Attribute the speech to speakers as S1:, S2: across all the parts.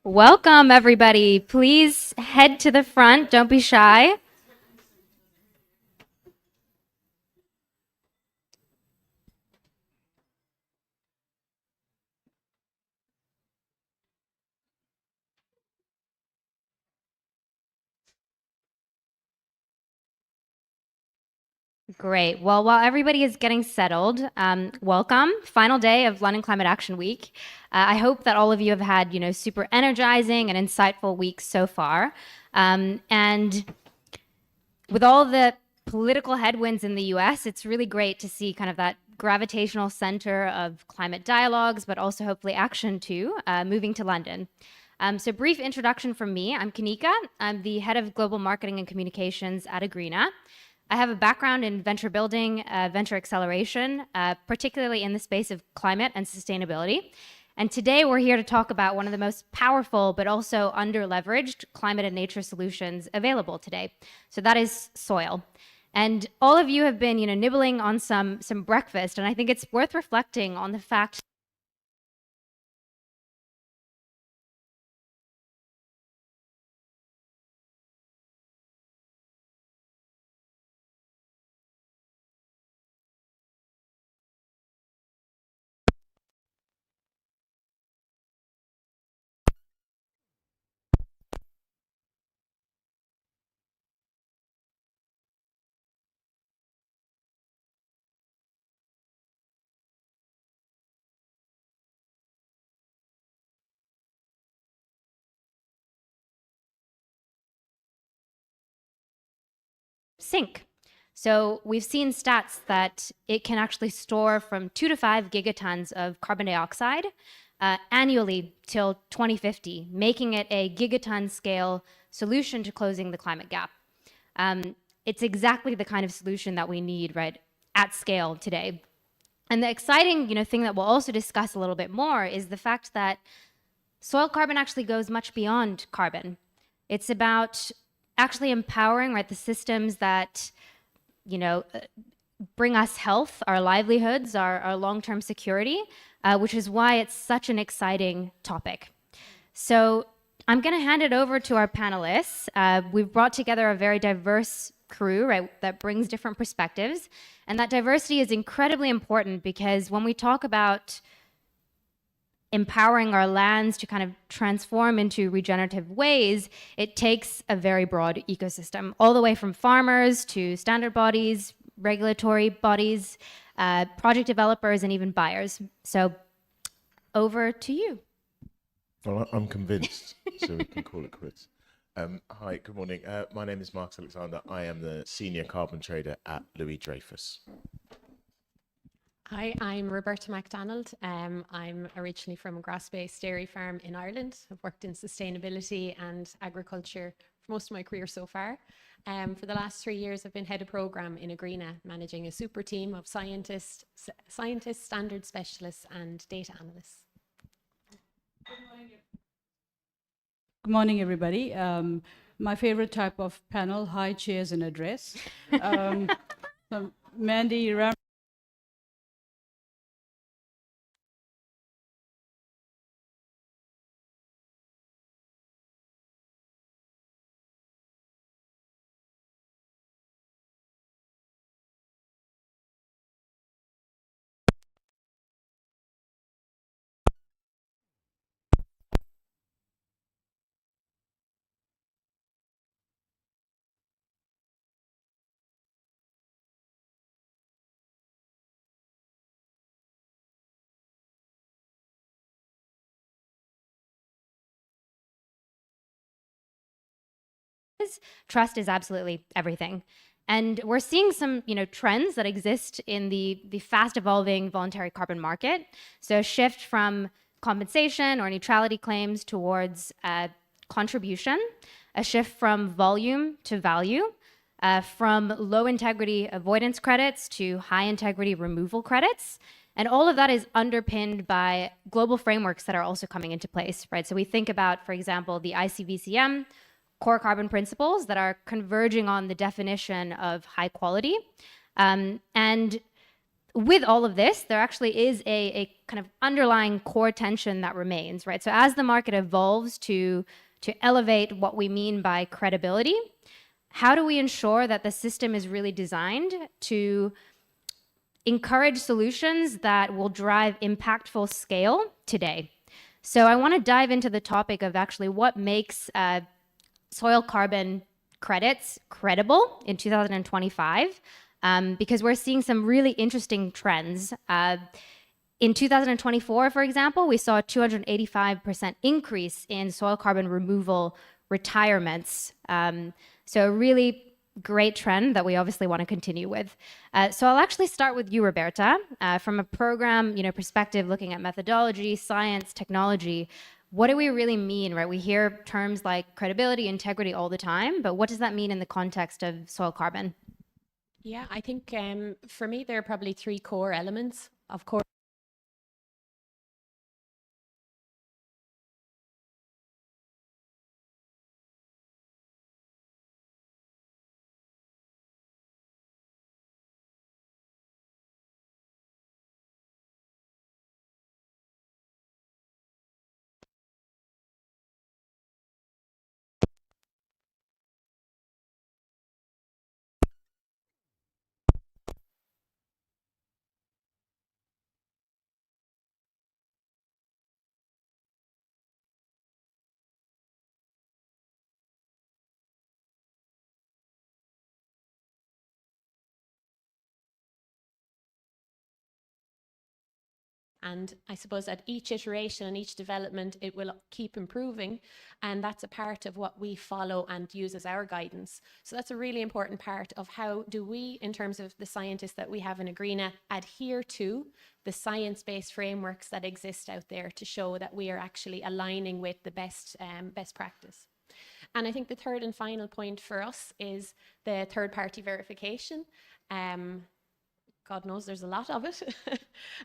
S1: Welcome, everybody. Please head to the front. Don't be shy. Great. Well, while everybody is getting settled, welcome. Final day of London Climate Action Week. I hope that all of you have had, super energizing and insightful weeks so far. And with all the political headwinds in the US, it's really great to see kind of that gravitational center of climate dialogues, but also hopefully action too, moving to London. So brief introduction from me. I'm Kanika. I'm the head of global marketing and communications at Agreena. I have a background in venture building, venture acceleration, particularly in the space of climate and sustainability. And today we're here to talk about one of the most powerful but also under-leveraged climate and nature solutions available today. So that is soil. And all of you have been, nibbling on some breakfast, and I think it's worth reflecting on the fact sink. So we've seen stats that it can actually store from 2 to 5 gigatons of carbon dioxide annually till 2050, making it a gigaton scale solution to closing the climate gap. It's exactly the kind of solution that we need, right, at scale today. And the exciting, thing that we'll also discuss a little bit more is the fact that soil carbon actually goes much beyond carbon. It's about actually empowering, right, the systems that, bring us health, our livelihoods, our long-term security, which is why it's such an exciting topic. So I'm going to hand it over to our panelists. We've brought together a very diverse crew, right, that brings different perspectives. And that diversity is incredibly important because when we talk about empowering our lands to kind of transform into regenerative ways, it takes a very broad ecosystem, all the way from farmers to standard bodies, regulatory bodies, project developers, and even buyers. So over to you.
S2: Well, I'm convinced, so we can call it quits. Hi, good morning. My name is Mark Alexander. I am the senior carbon trader at Louis Dreyfus.
S3: Hi, I'm Roberta MacDonald. I'm originally from a grass-based dairy farm in Ireland. I've worked in sustainability and agriculture for most of my career so far. For the last 3 years, I've been head of program in Agreena, managing a super team of scientists, standard specialists, and data analysts.
S4: Good morning, everybody. My favorite type of panel, high chairs and address. So Mandy Ram.
S1: Trust is absolutely everything. And we're seeing some, trends that exist in the fast evolving voluntary carbon market. So a shift from compensation or neutrality claims towards contribution, a shift from volume to value, from low integrity avoidance credits to high integrity removal credits. And all of that is underpinned by global frameworks that are also coming into place, right? So we think about, for example, the ICVCM, core carbon principles that are converging on the definition of high quality. And with all of this, there actually is a kind of underlying core tension that remains, right? So as the market evolves to elevate what we mean by credibility, how do we ensure that the system is really designed to encourage solutions that will drive impactful scale today? So I want to dive into the topic of actually what makes soil carbon credits credible in 2025, because we're seeing some really interesting trends. In 2024, for example, we saw a 285% increase in soil carbon removal retirements. So a really great trend that we obviously want to continue with. So I'll actually start with you, Roberta, from a program, perspective, looking at methodology, science, technology. What do we really mean, right? We hear terms like credibility, integrity all the time, but what does that mean in the context of soil carbon?
S3: Yeah, I think for me, there are probably three core elements. Of course, and I suppose at each iteration and each development, it will keep improving. And that's a part of what we follow and use as our guidance. So that's a really important part of how do we, in terms of the scientists that we have in Agreena, adhere to the science-based frameworks that exist out there to show that we are actually aligning with the best practice. And I think the third and final point for us is the third-party verification. God knows there's a lot of it.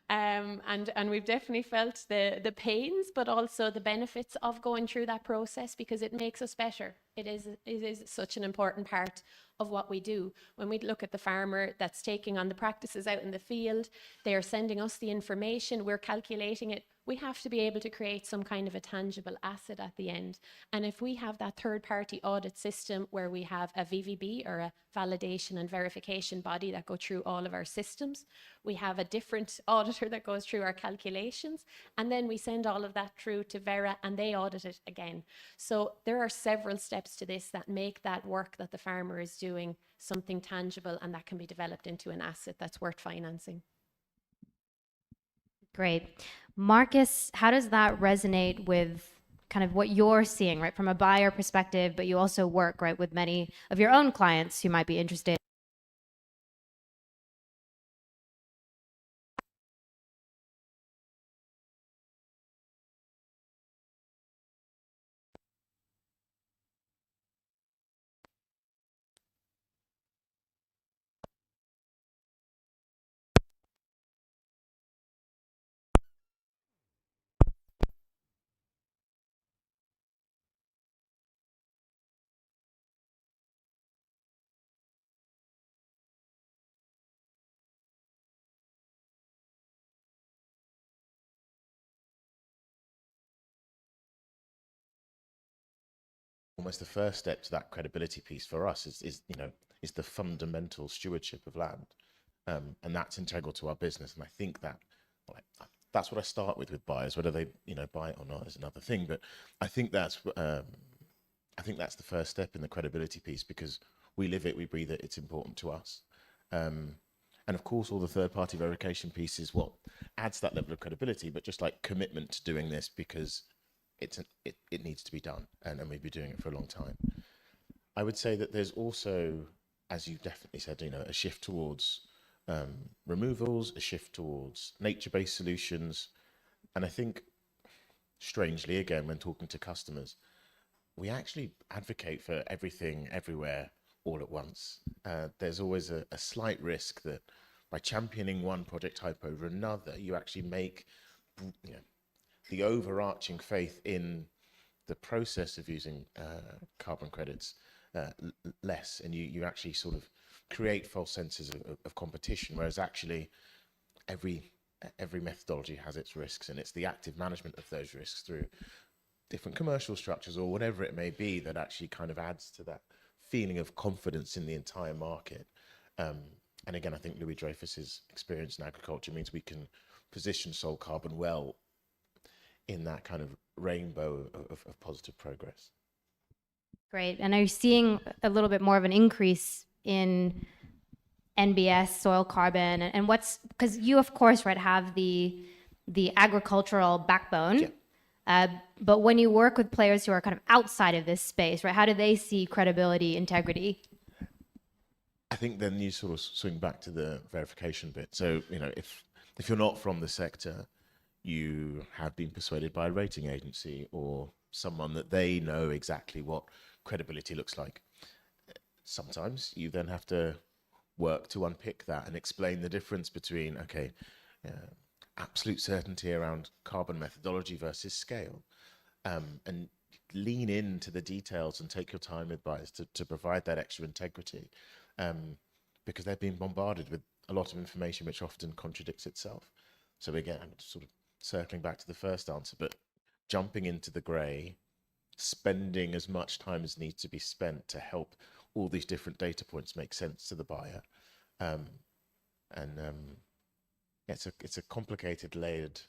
S3: And we've definitely felt the pains, but also the benefits of going through that process, because it makes us better. It is such an important part of what we do. When we look at the farmer that's taking on the practices out in the field, they are sending us the information, we're calculating it. We have to be able to create some kind of a tangible asset at the end. And if we have that third-party audit system where we have a VVB, or a validation and verification body, that go through all of our systems, we have a different auditor that goes through our calculations, and then we send all of that through to Vera and they audit it again. So there are several steps to this that make that work that the farmer is doing something tangible, and that can be developed into an asset that's worth financing.
S1: Great. Marcus, how does that resonate with kind of what you're seeing, right, from a buyer perspective, but you also work, right, with many of your own clients who might be interested?
S2: Almost the first step to that credibility piece for us is the fundamental stewardship of land, and that's integral to our business. And I think that, well, that's what I start with buyers. Whether they buy it or not is another thing, but I think that's the first step in the credibility piece, because we live it, we breathe it. It's important to us, and of course, all the third-party verification piece is what adds that level of credibility. But just like commitment to doing this, because it needs to be done, and we've been doing it for a long time. I would say that there's also, as you definitely said, a shift towards removals, a shift towards nature-based solutions. And I think, strangely, again, when talking to customers, we actually advocate for everything, everywhere, all at once. There's always a slight risk that by championing one project type over another, you actually make the overarching faith in the process of using carbon credits less, and you actually sort of create false senses of competition, whereas actually every methodology has its risks, and it's the active management of those risks through different commercial structures or whatever it may be that actually kind of adds to that feeling of confidence in the entire market. And again, I think Louis Dreyfus's experience in agriculture means we can position Sol Carbon well in that kind of rainbow of positive progress.
S1: Great. And are you seeing a little bit more of an increase in NBS, soil carbon, and what's, because you, of course, right, have the agricultural backbone.
S2: Yeah.
S1: But when you work with players who are kind of outside of this space, right, how do they see credibility, integrity?
S2: I think then you sort of swing back to the verification bit. So, you know, if you're not from the sector, you have been persuaded by a rating agency or someone that they know exactly what credibility looks like. Sometimes you then have to work to unpick that and explain the difference between, okay, absolute certainty around carbon methodology versus scale, and lean into the details and take your time with buyers to provide that extra integrity, because they're being bombarded with a lot of information which often contradicts itself. So again, I'm sort of circling back to the first answer, but jumping into the grey, spending as much time as needs to be spent to help all these different data points make sense to the buyer. It's a complicated, layered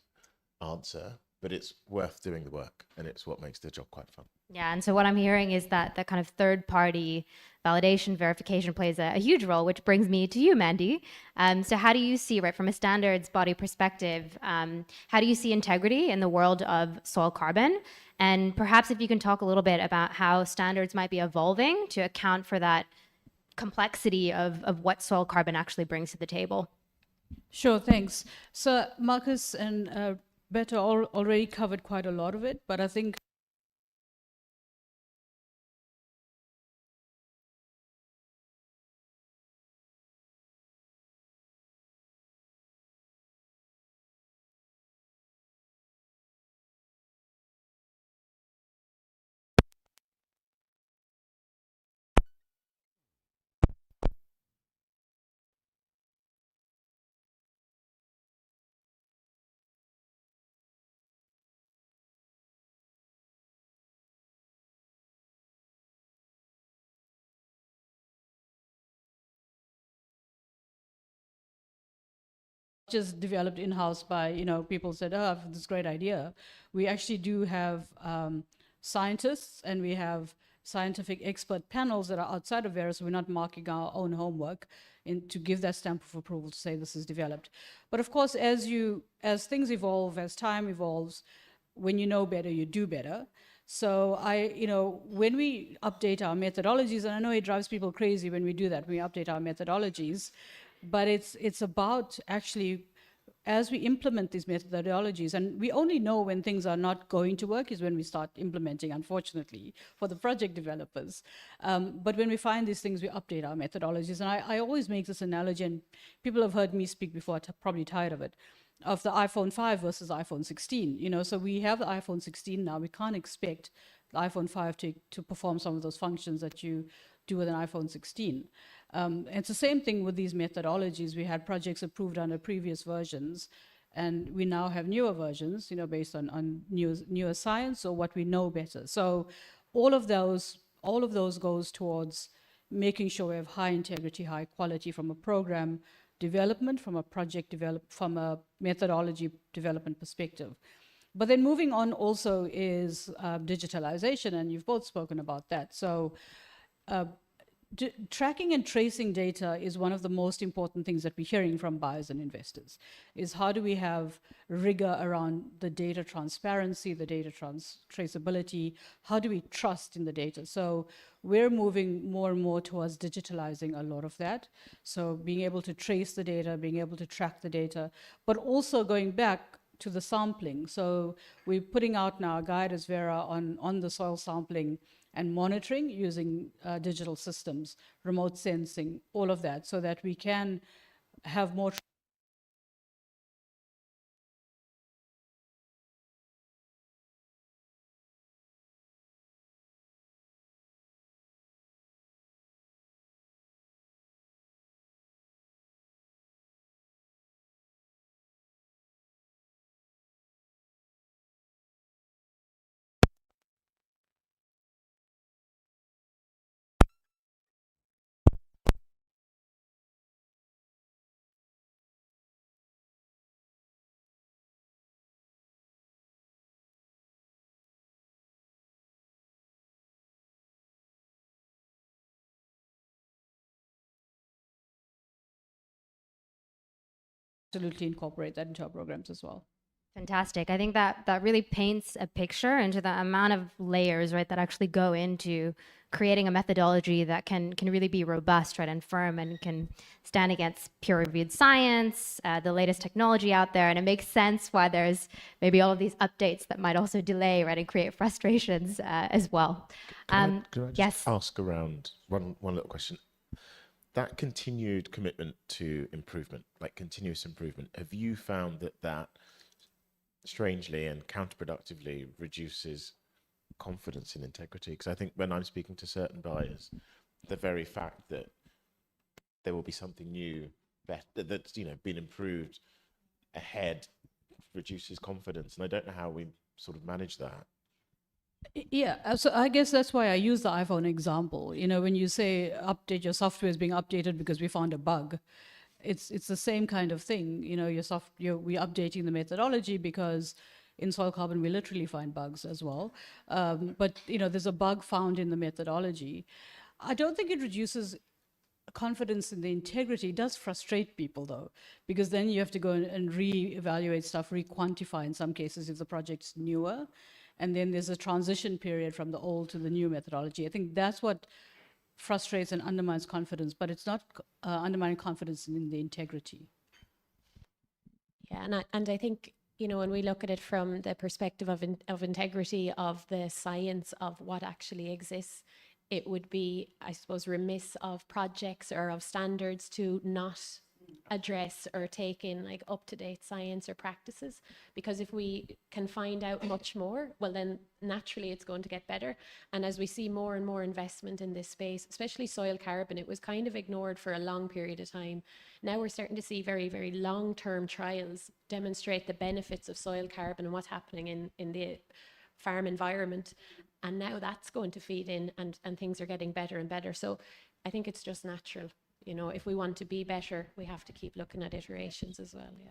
S2: answer, but it's worth doing the work, and it's what makes the job quite fun.
S1: Yeah, and so what I'm hearing is that that kind of third-party validation, verification plays a huge role, which brings me to you, Mandy. So how do you see, right, from a standards body perspective, how do you see integrity in the world of soil carbon? And perhaps if you can talk a little bit about how standards might be evolving to account for that complexity of what soil carbon actually brings to the table.
S4: Sure, thanks. So Marcus and Betta already covered quite a lot of it, but I think just developed in-house by, people said, oh, I have this great idea. We actually do have scientists, and we have scientific expert panels that are outside of Vera, so we're not marking our own homework to give that stamp of approval to say this is developed. But of course, as things evolve, as time evolves, when you know better, you do better. So when we update our methodologies, and I know it drives people crazy when we do that, we update our methodologies, but it's about actually, as we implement these methodologies, and we only know when things are not going to work is when we start implementing, unfortunately, for the project developers. But when we find these things, we update our methodologies. And I always make this analogy, and people have heard me speak before, probably tired of it, of the iPhone 5 versus iPhone 16. So we have the iPhone 16 now. We can't expect the iPhone 5 to perform some of those functions that you do with an iPhone 16. It's the same thing with these methodologies. We had projects approved under previous versions, and we now have newer versions, based on newer science or what we know better. So all of those goes towards making sure we have high integrity, high quality from a program development, from a project from a methodology development perspective. But then moving on also is digitalization, and you've both spoken about that. So tracking and tracing data is one of the most important things that we're hearing from buyers and investors, is how do we have rigor around the data transparency, the data traceability, how do we trust in the data? So we're moving more and more towards digitalizing a lot of that. So being able to trace the data, being able to track the data, but also going back to the sampling. So we're putting out now a guide as Vera on the soil sampling and monitoring using digital systems, remote sensing, all of that, so that we can have more absolutely incorporate that into our programs as well.
S1: Fantastic. I think that really paints a picture into the amount of layers, right, that actually go into creating a methodology that can really be robust, right, and firm, and can stand against peer-reviewed science, the latest technology out there. And it makes sense why there's maybe all of these updates that might also delay, right, and create frustrations as well.
S2: Can I just
S1: Yes.
S2: ask around one little question? That continued commitment to improvement, like continuous improvement, have you found that strangely and counterproductively reduces confidence in integrity? Because I think when I'm speaking to certain buyers, the very fact that there will be something new that's been improved ahead reduces confidence, and I don't know how we sort of manage that.
S4: Yeah, so I guess that's why I use the iPhone example. When you say update, your software is being updated because we found a bug, it's the same kind of thing. We're updating the methodology because in soil carbon we literally find bugs as well. But there's a bug found in the methodology. I don't think it reduces confidence in the integrity. It does frustrate people though, because then you have to go and re-evaluate stuff, re-quantify in some cases if the project's newer. And then there's a transition period from the old to the new methodology. I think that's what frustrates and undermines confidence, but it's not undermining confidence in the integrity.
S3: Yeah, and I think, when we look at it from the perspective of integrity of the science of what actually exists, it would be, I suppose, remiss of projects or of standards to not address or take in like up-to-date science or practices, because if we can find out much more, well then naturally it's going to get better. And as we see more and more investment in this space, especially soil carbon, it was kind of ignored for a long period of time. Now we're starting to see very, very long-term trials demonstrate the benefits of soil carbon and what's happening in the farm environment. And now that's going to feed in, and things are getting better and better. So I think it's just natural. If we want to be better, we have to keep looking at iterations as well. Yeah.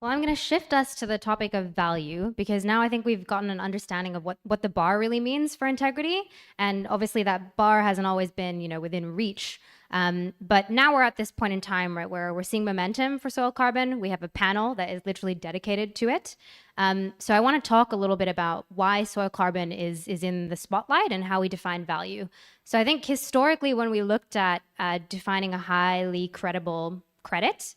S1: Well, I'm going to shift us to the topic of value, because now I think we've gotten an understanding of what the bar really means for integrity. And obviously that bar hasn't always been, within reach. But now we're at this point in time, right, where we're seeing momentum for soil carbon. We have a panel that is literally dedicated to it. So I want to talk a little bit about why soil carbon is in the spotlight and how we define value. So I think historically, when we looked at defining a highly credible credit,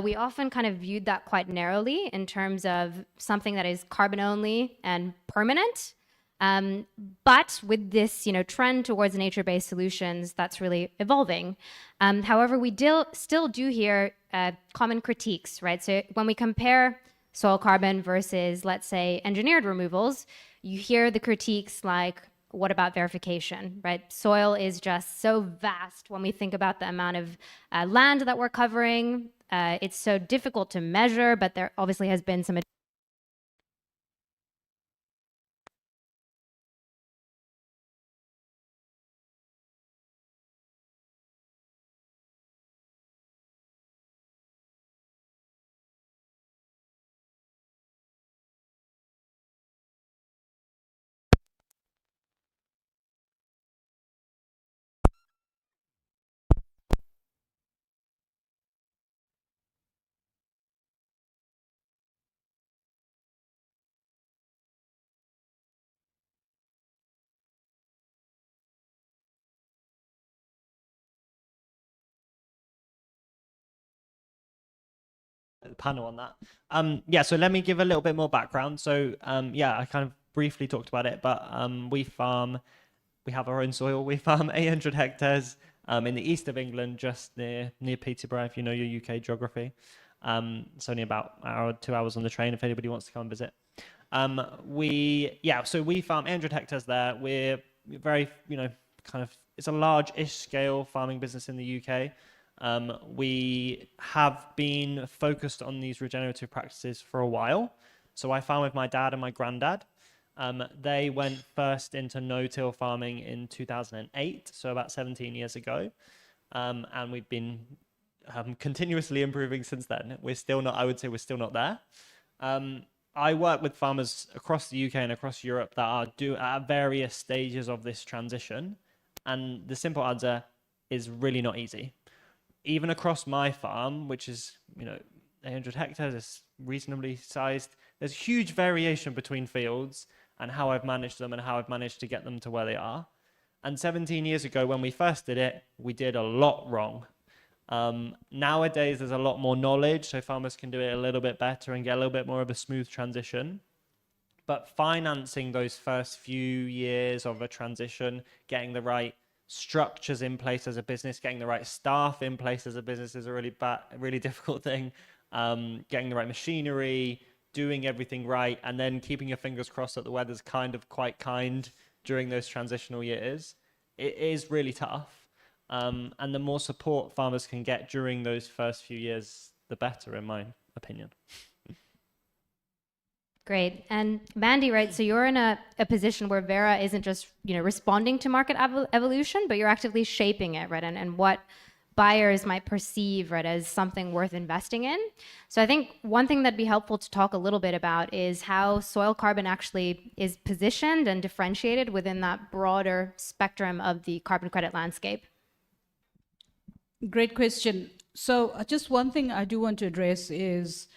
S1: we often kind of viewed that quite narrowly in terms of something that is carbon only and permanent. But with this, trend towards nature-based solutions, that's really evolving. However, we still do hear common critiques, right? So when we compare soil carbon versus, let's say, engineered removals, you hear the critiques like, what about verification, right? Soil is just so vast when we think about the amount of land that we're covering. It's so difficult to measure, but there obviously has been some
S5: panel on that. Yeah, so let me give a little bit more background. So yeah, I kind of briefly talked about it, but we have our own soil. We farm 800 hectares in the east of England, just near Peterborough, if you know your UK geography. It's only about an hour, 2 hours on the train if anybody wants to come and visit. So we farm 800 hectares there. We're very, it's a large-ish scale farming business in the UK. We have been focused on these regenerative practices for a while. So I farm with my dad and my granddad. They went first into no-till farming in 2008, so about 17 years ago. And we've been continuously improving since then. I would say we're still not there. I work with farmers across the UK and across Europe that are at various stages of this transition. And the simple answer is really not easy. Even across my farm, which is, 800 hectares, it's reasonably sized. There's huge variation between fields and how I've managed them and how I've managed to get them to where they are. And 17 years ago, when we first did it, we did a lot wrong. Nowadays, there's a lot more knowledge, so farmers can do it a little bit better and get a little bit more of a smooth transition. But financing those first few years of a transition, getting the right structures in place as a business, getting the right staff in place as a business is a really difficult thing. Getting the right machinery, doing everything right, and then keeping your fingers crossed that the weather's kind of quite kind during those transitional years. It is really tough. And the more support farmers can get during those first few years, the better, in my opinion.
S1: Great. And Mandy, right, so you're in a position where Vera isn't just, responding to market evolution, but you're actively shaping it, right, and what buyers might perceive, right, as something worth investing in. So I think one thing that'd be helpful to talk a little bit about is how soil carbon actually is positioned and differentiated within that broader spectrum of the carbon credit landscape.
S4: Great question. So just one thing I do want to address is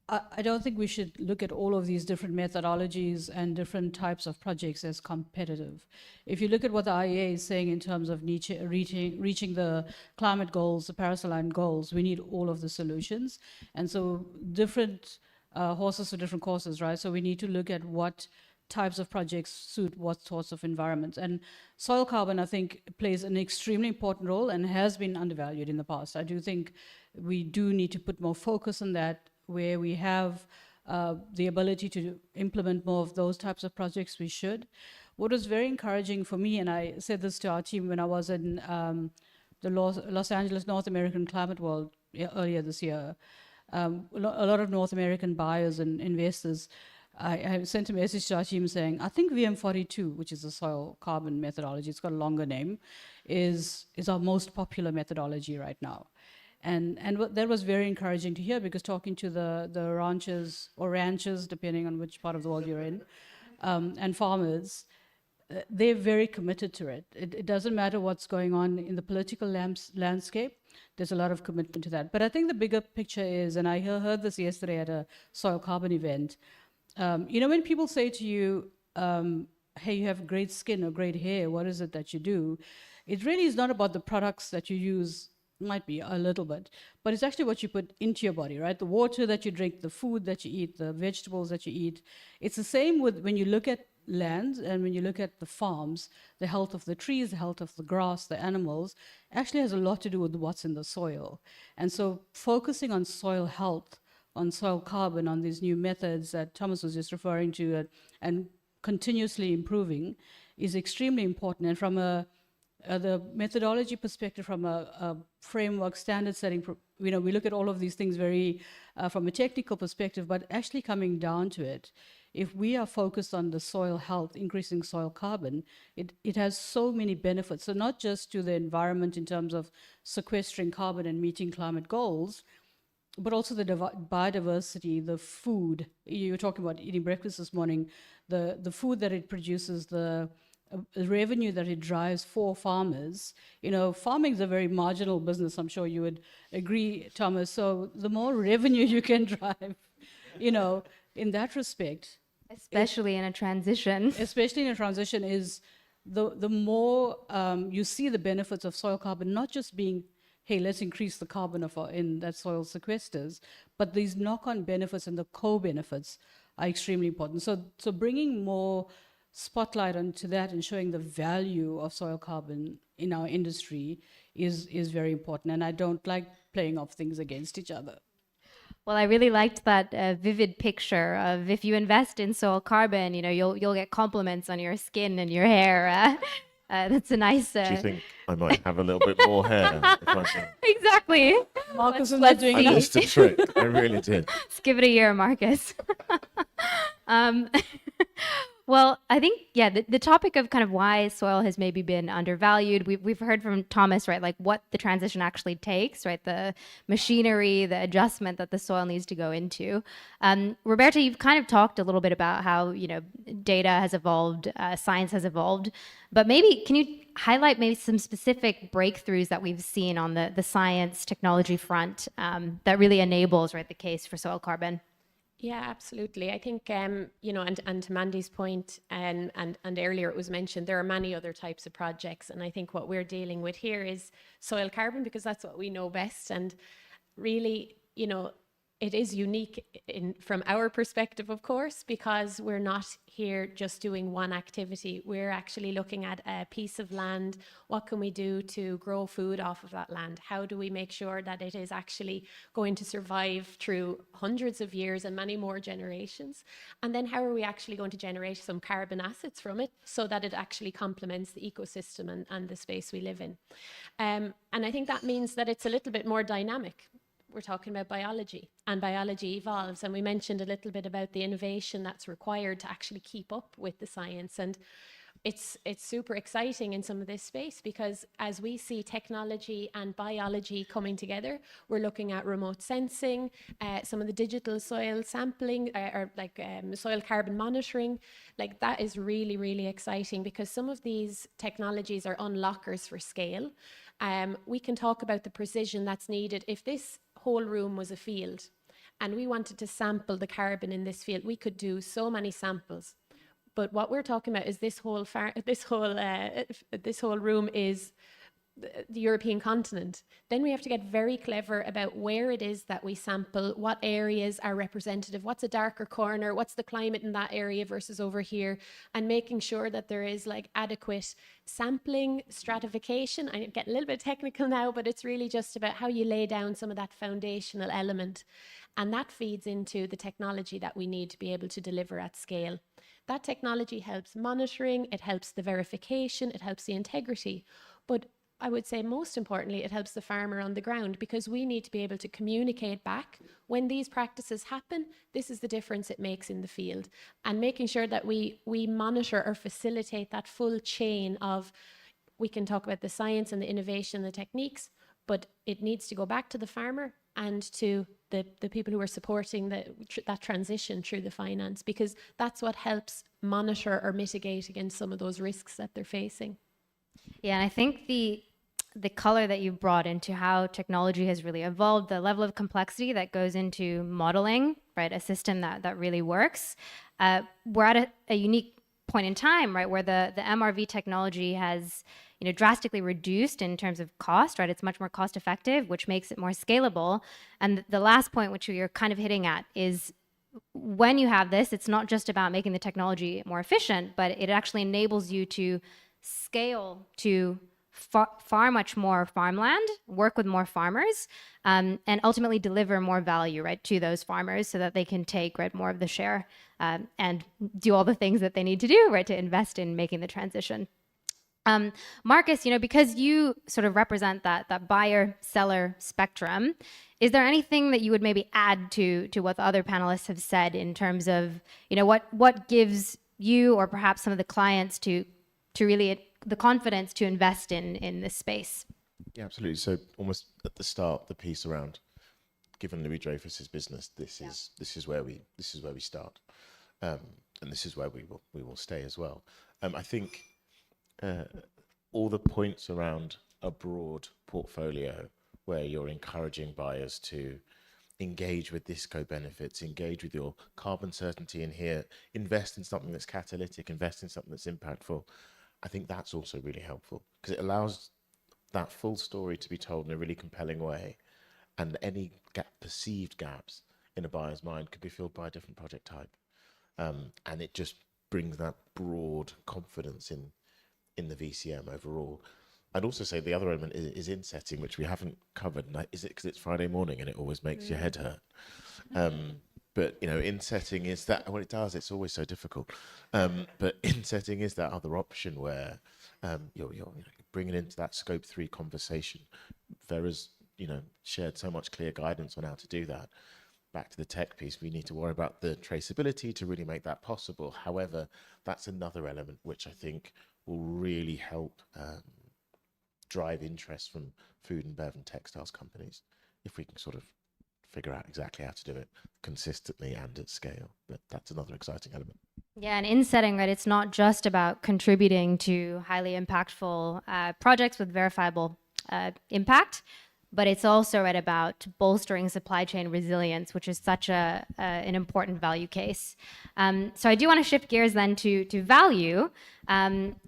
S4: I don't think we should look at all of these different methodologies and different types of projects as competitive. If you look at what the IEA is saying in terms of reaching the climate goals, the Paris-aligned goals, we need all of the solutions. And so different horses for different courses, right? So we need to look at what types of projects suit what sorts of environments. And soil carbon, I think, plays an extremely important role and has been undervalued in the past. I do think we do need to put more focus on that. Where we have the ability to implement more of those types of projects, we should. What was very encouraging for me, and I said this to our team when I was in the Los Angeles North American Climate World earlier this year, a lot of North American buyers and investors, I sent a message to our team saying, I think VM42, which is a soil carbon methodology, it's got a longer name, is our most popular methodology right now. And that was very encouraging to hear, because talking to the ranchers, depending on which part of the world you're in, and farmers, they're very committed to it. It doesn't matter what's going on in the political landscape, there's a lot of commitment to that. But I think the bigger picture is, and I heard this yesterday at a soil carbon event, when people say to you, hey, you have great skin or great hair, what is it that you do? It really is not about the products that you use. Might be a little bit, but it's actually what you put into your body, right? The water that you drink, the food that you eat, the vegetables that you eat. It's the same with when you look at land and when you look at the farms, the health of the trees, the health of the grass, the animals, actually has a lot to do with what's in the soil. And so focusing on soil health, on soil carbon, on these new methods that Thomas was just referring to, and continuously improving is extremely important. And from the methodology perspective, from a framework standard setting, we look at all of these things very from a technical perspective, but actually coming down to it, if we are focused on the soil health, increasing soil carbon, it has so many benefits. So not just to the environment in terms of sequestering carbon and meeting climate goals, but also the biodiversity, the food. You were talking about eating breakfast this morning, the food that it produces, the revenue that it drives for farmers. Farming is a very marginal business. I'm sure you would agree, Thomas. So the more revenue you can drive, in that respect.
S1: Especially in a transition.
S4: Especially in a transition is the more you see the benefits of soil carbon, not just being, hey, let's increase the carbon in that soil sequesters, but these knock-on benefits and the co-benefits are extremely important. So bringing more spotlight onto that and showing the value of soil carbon in our industry is very important. And I don't like playing off things against each other.
S1: Well, I really liked that vivid picture of if you invest in soil carbon, you'll get compliments on your skin and your hair. That's a nice.
S2: Do you think I might have a little bit more hair? If I can?
S1: Exactly.
S4: Marcus is not doing
S2: I
S4: enough.
S2: missed a trick. I really did.
S1: Let's give it a year, Marcus. Well, I think, yeah, the topic of kind of why soil has maybe been undervalued, we've heard from Thomas, right, like what the transition actually takes, right, the machinery, the adjustment that the soil needs to go into. Roberta, you've kind of talked a little bit about how, data has evolved, science has evolved, but maybe can you highlight maybe some specific breakthroughs that we've seen on the science technology front that really enables, right, the case for soil carbon?
S3: Yeah, absolutely. I think, and to Mandy's point, and earlier it was mentioned, there are many other types of projects. And I think what we're dealing with here is soil carbon, because that's what we know best. And really, it is unique from our perspective, of course, because we're not here just doing one activity. We're actually looking at a piece of land. What can we do to grow food off of that land? How do we make sure that it is actually going to survive through hundreds of years and many more generations? And then how are we actually going to generate some carbon assets from it so that it actually complements the ecosystem and the space we live in? And I think that means that it's a little bit more dynamic. We're talking about biology, and biology evolves. And we mentioned a little bit about the innovation that's required to actually keep up with the science. And it's super exciting in some of this space, because as we see technology and biology coming together, we're looking at remote sensing, some of the digital soil sampling, or like soil carbon monitoring. Like, that is really, really exciting, because some of these technologies are unlockers for scale. We can talk about the precision that's needed. If this whole room was a field and we wanted to sample the carbon in this field, we could do so many samples. But what we're talking about is this whole room is the European continent. Then we have to get very clever about where it is that we sample, what areas are representative, what's a darker corner, what's the climate in that area versus over here, and making sure that there is like adequate sampling, stratification. I get a little bit technical now, but it's really just about how you lay down some of that foundational element. And that feeds into the technology that we need to be able to deliver at scale. That technology helps monitoring, it helps the verification, it helps the integrity. But I would say most importantly, it helps the farmer on the ground, because we need to be able to communicate back when these practices happen. This is the difference it makes in the field, and making sure that we monitor or facilitate that full chain of, we can talk about the science and the innovation, the techniques, but it needs to go back to the farmer and to the people who are supporting that transition through the finance, because that's what helps monitor or mitigate against some of those risks that they're facing.
S1: Yeah, and I think the color that you brought into how technology has really evolved, the level of complexity that goes into modeling, right, a system that really works. We're at a unique point in time, right, where the MRV technology has drastically reduced in terms of cost, right? It's much more cost effective, which makes it more scalable. And the last point, which you're kind of hitting at, is when you have this, it's not just about making the technology more efficient, but it actually enables you to scale to far much more farmland, work with more farmers, and ultimately deliver more value, right, to those farmers, so that they can take, right, more of the share and do all the things that they need to do, right, to invest in making the transition. Marcus, because you sort of represent that buyer-seller spectrum, is there anything that you would maybe add to what the other panelists have said in terms of, what gives you or perhaps some of the clients to really the confidence to invest in this space?
S2: Yeah, absolutely. So almost at the start, the piece around, given Louis Dreyfus's business, this is where we start, and this is where we will stay as well. I think all the points around a broad portfolio where you're encouraging buyers to engage with disco benefits, engage with your carbon certainty in here, invest in something that's catalytic, invest in something that's impactful. I think that's also really helpful, because it allows that full story to be told in a really compelling way, and any perceived gaps in a buyer's mind could be filled by a different project type, and it just brings that broad confidence in the VCM overall. I'd also say the other element is insetting, which we haven't covered. Is it because it's Friday morning and it always makes your head hurt? But insetting is that, well, it does. It's always so difficult. But insetting is that other option where you're bringing into that scope 3 conversation. Vera's shared so much clear guidance on how to do that. back to the tech piece, we need to worry about the traceability to really make that possible. However, that's another element which I think will really help drive interest from food and bev and textiles companies if we can sort of figure out exactly how to do it consistently and at scale. But that's another exciting element.
S1: Yeah, and in setting, right, it's not just about contributing to highly impactful projects with verifiable impact, but it's also right about bolstering supply chain resilience, which is such an important value case. So I do want to shift gears then to value,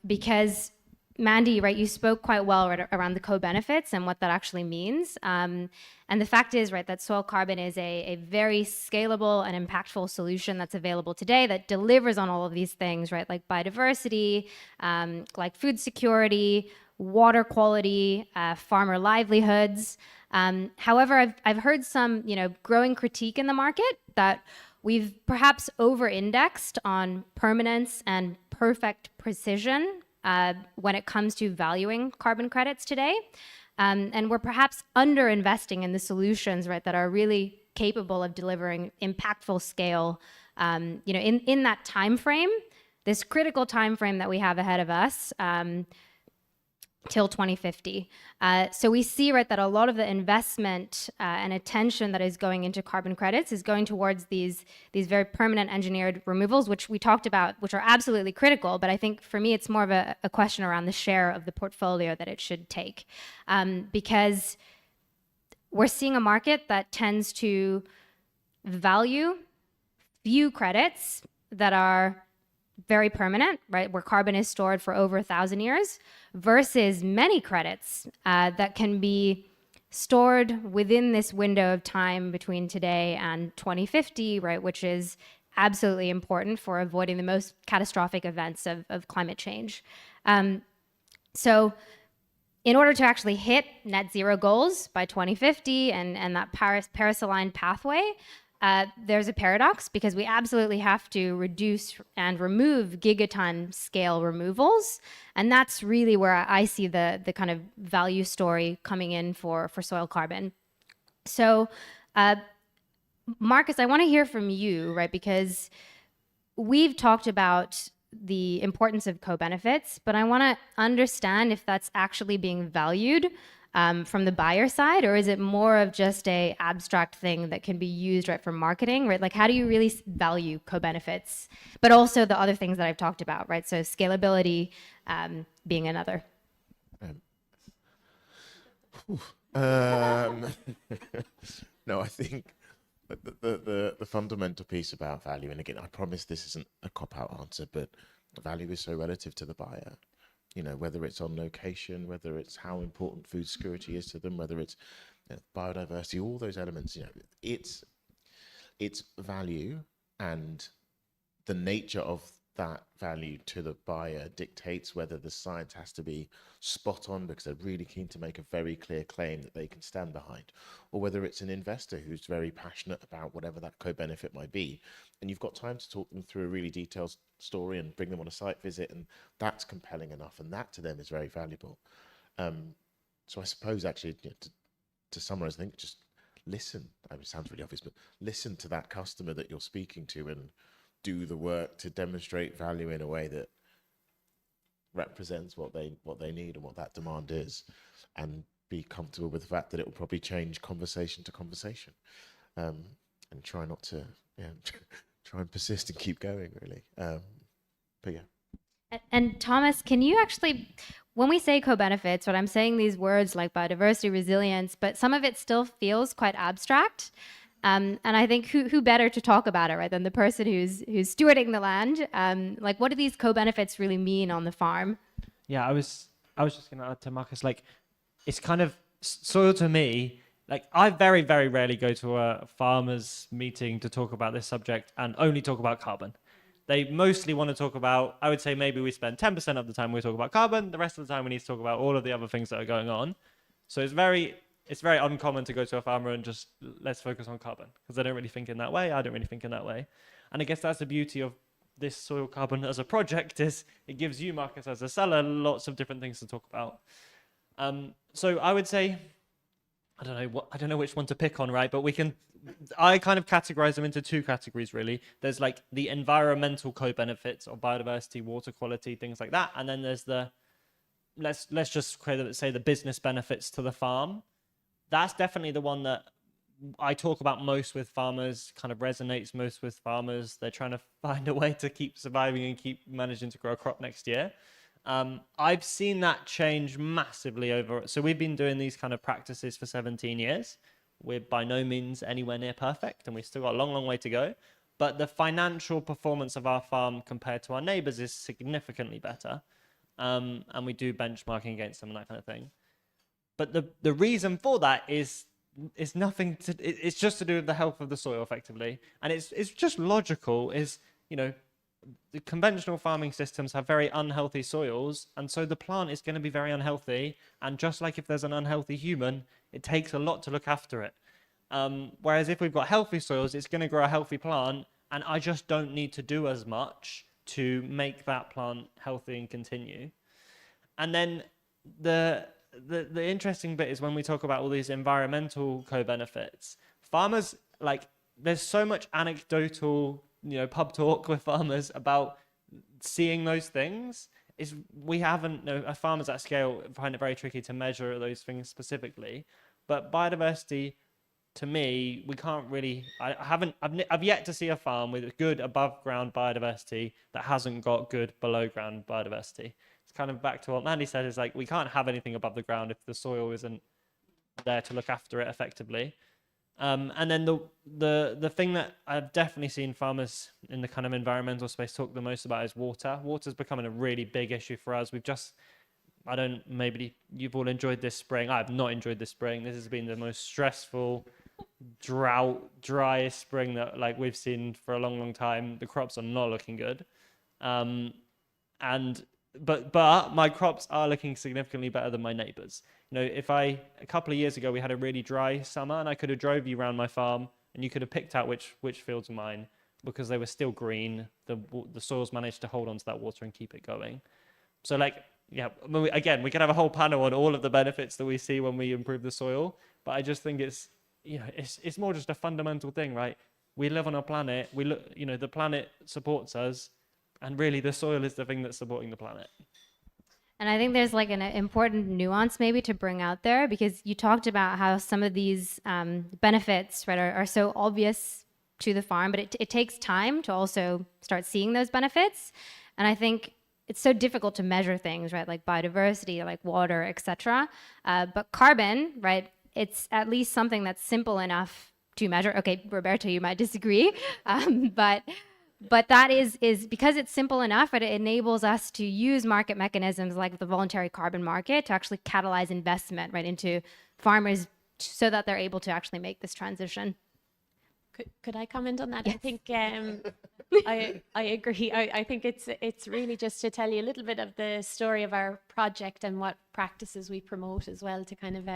S1: because Mandy, right, you spoke quite well right around the co-benefits and what that actually means. And the fact is, right, that soil carbon is a very scalable and impactful solution that's available today that delivers on all of these things, right, like biodiversity, like food security, water quality, farmer livelihoods. However, I've heard some, growing critique in the market that we've perhaps over-indexed on permanence and perfect precision when it comes to valuing carbon credits today. And we're perhaps under-investing in the solutions, right, that are really capable of delivering impactful scale, in that time frame, this critical time frame that we have ahead of us, till 2050. So we see, right, that a lot of the investment and attention that is going into carbon credits is going towards these very permanent engineered removals, which we talked about, which are absolutely critical. But I think for me, it's more of a question around the share of the portfolio that it should take. Because we're seeing a market that tends to value few credits that are very permanent, right, where carbon is stored for over 1,000 years, versus many credits that can be stored within this window of time between today and 2050, right, which is absolutely important for avoiding the most catastrophic events of climate change. So in order to actually hit net zero goals by 2050 and that Paris-aligned pathway, there's a paradox, because we absolutely have to reduce and remove gigaton scale removals. And that's really where I see the kind of value story coming in for soil carbon. So, Marcus, I want to hear from you, right? Because we've talked about the importance of co-benefits, but I want to understand if that's actually being valued from the buyer side, or is it more of just a abstract thing that can be used, right, for marketing, right? Like, how do you really value co-benefits, but also the other things that I've talked about, right? So scalability being another.
S2: No, I think the fundamental piece about value, and again, I promise this isn't a cop-out answer, but value is so relative to the buyer. Whether it's on location, whether it's how important food security is to them, whether it's biodiversity, all those elements, it's value, and the nature of that value to the buyer dictates whether the science has to be spot on because they're really keen to make a very clear claim that they can stand behind, or whether it's an investor who's very passionate about whatever that co-benefit might be, and you've got time to talk them through a really detailed story and bring them on a site visit, and that's compelling enough, and that to them is very valuable. So I suppose actually, to summarize, I think just listen. I mean, it sounds really obvious, but listen to that customer that you're speaking to and do the work to demonstrate value in a way that represents what they need and what that demand is, and be comfortable with the fact that it will probably change conversation to conversation, and try not to try and persist and keep going, really. But yeah.
S1: And Thomas, can you actually, when we say co-benefits, right, I'm saying these words like biodiversity, resilience, but some of it still feels quite abstract. And I think who better to talk about it, right, than the person who's stewarding the land? Like, what do these co-benefits really mean on the farm?
S5: Yeah, I was just going to add to Marcus, like, it's kind of soil to me. Like, I very, very rarely go to a farmers meeting to talk about this subject and only talk about carbon. They mostly want to talk about, I would say maybe we spend 10% of the time we talk about carbon. The rest of the time we need to talk about all of the other things that are going on. So it's very uncommon to go to a farmer and just let's focus on carbon, because they don't really think in that way. I don't really think in that way. And I guess that's the beauty of this soil carbon as a project, is it gives you, Marcus, as a seller, lots of different things to talk about. So I would say I don't know which one to pick on, right? But I kind of categorize them into two categories, really. There's like the environmental co-benefits of biodiversity, water quality, things like that. And then there's let's just say the business benefits to the farm. That's definitely the one that I talk about most with farmers, kind of resonates most with farmers. They're trying to find a way to keep surviving and keep managing to grow a crop next year. I've seen that change massively so we've been doing these kind of practices for 17 years. We're by no means anywhere near perfect, and we've still got a long, long way to go. But the financial performance of our farm compared to our neighbors is significantly better. And we do benchmarking against them and that kind of thing. But the reason for that is it's just to do with the health of the soil, effectively. And it's just logical. The conventional farming systems have very unhealthy soils, and so the plant is going to be very unhealthy. And just like if there's an unhealthy human, it takes a lot to look after it. Whereas if we've got healthy soils, it's going to grow a healthy plant, and I just don't need to do as much to make that plant healthy and continue. And then the interesting bit is when we talk about all these environmental co-benefits, farmers, there's so much anecdotal pub talk with farmers about seeing those things. We haven't, farmers at scale find it very tricky to measure those things specifically. But biodiversity, to me, we can't really, I've yet to see a farm with good above ground biodiversity that hasn't got good below ground biodiversity. It's kind of back to what Mandy said, is we can't have anything above the ground if the soil isn't there to look after it effectively. And then the thing that I've definitely seen farmers in the kind of environmental space talk the most about is water. Water's becoming a really big issue for us. Maybe you've all enjoyed this spring. I have not enjoyed this spring. This has been the most stressful, driest spring that we've seen for a long, long time. The crops are not looking good. But my crops are looking significantly better than my neighbors. A couple of years ago, we had a really dry summer, and I could have drove you around my farm and you could have picked out which fields were mine because they were still green. The soils managed to hold onto that water and keep it going. So again, we could have a whole panel on all of the benefits that we see when we improve the soil. But I just think it's more just a fundamental thing, right? We live on a planet. The planet supports us, and really the soil is the thing that's supporting the planet.
S1: And I think there's an important nuance maybe to bring out there, because you talked about how some of these benefits, right, are so obvious to the farm, but it takes time to also start seeing those benefits. And I think it's so difficult to measure things, right, like biodiversity, like water, etc. But carbon, right, it's at least something that's simple enough to measure. Okay, Roberto, you might disagree, but that is because it's simple enough, it enables us to use market mechanisms like the voluntary carbon market to actually catalyze investment right into farmers so that they're able to actually make this transition.
S3: Could I comment on that?
S1: Yes.
S3: I think I agree. I think it's really just to tell you a little bit of the story of our project and what practices we promote as well, to kind of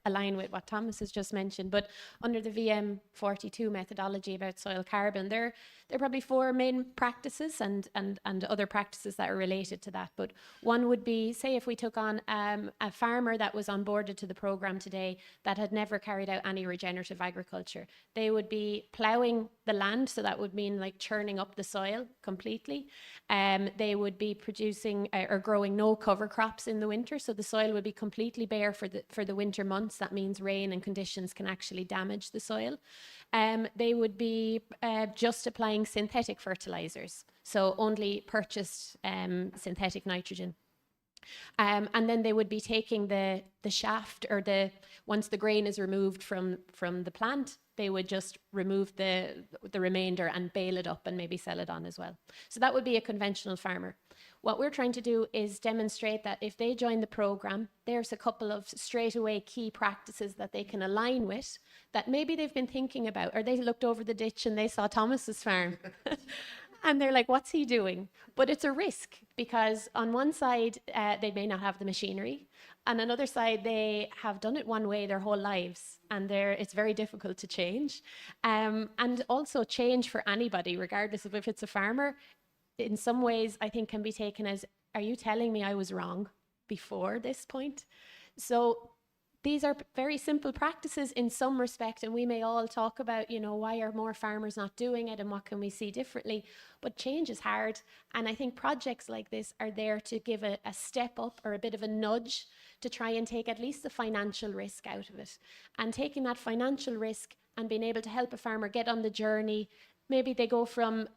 S3: align with what Thomas has just mentioned. But under the VM42 methodology about soil carbon, there are probably four main practices and other practices that are related to that. But one would be, say, if we took on a farmer that was onboarded to the program today that had never carried out any regenerative agriculture, they would be ploughing the land, so that would mean churning up the soil completely. They would be producing or growing no cover crops in the winter, so the soil would be completely bare for the winter months. That means rain and conditions can actually damage the soil. They would be just applying synthetic fertilizers, so only purchased synthetic nitrogen. And then they would be taking the shaft, or once the grain is removed from the plant, they would just remove the remainder and bale it up and maybe sell it on as well. So that would be a conventional farmer. What we're trying to do is demonstrate that if they join the program, there's a couple of straightaway key practices that they can align with that maybe they've been thinking about, or they looked over the ditch and they saw Thomas's farm. And they're like, what's he doing? But it's a risk, because on one side, they may not have the machinery. On another side, they have done it one way their whole lives, and it's very difficult to change. And also change for anybody, regardless of if it's a farmer, in some ways, I think can be taken as, are you telling me I was wrong before this point? So these are very simple practices in some respect, and we may all talk about, you know, why are more farmers not doing it and what can we see differently, but change is hard. And I think projects like this are there to give a step up or a bit of a nudge to try and take at least the financial risk out of it. And taking that financial risk and being able to help a farmer get on the journey, maybe they go from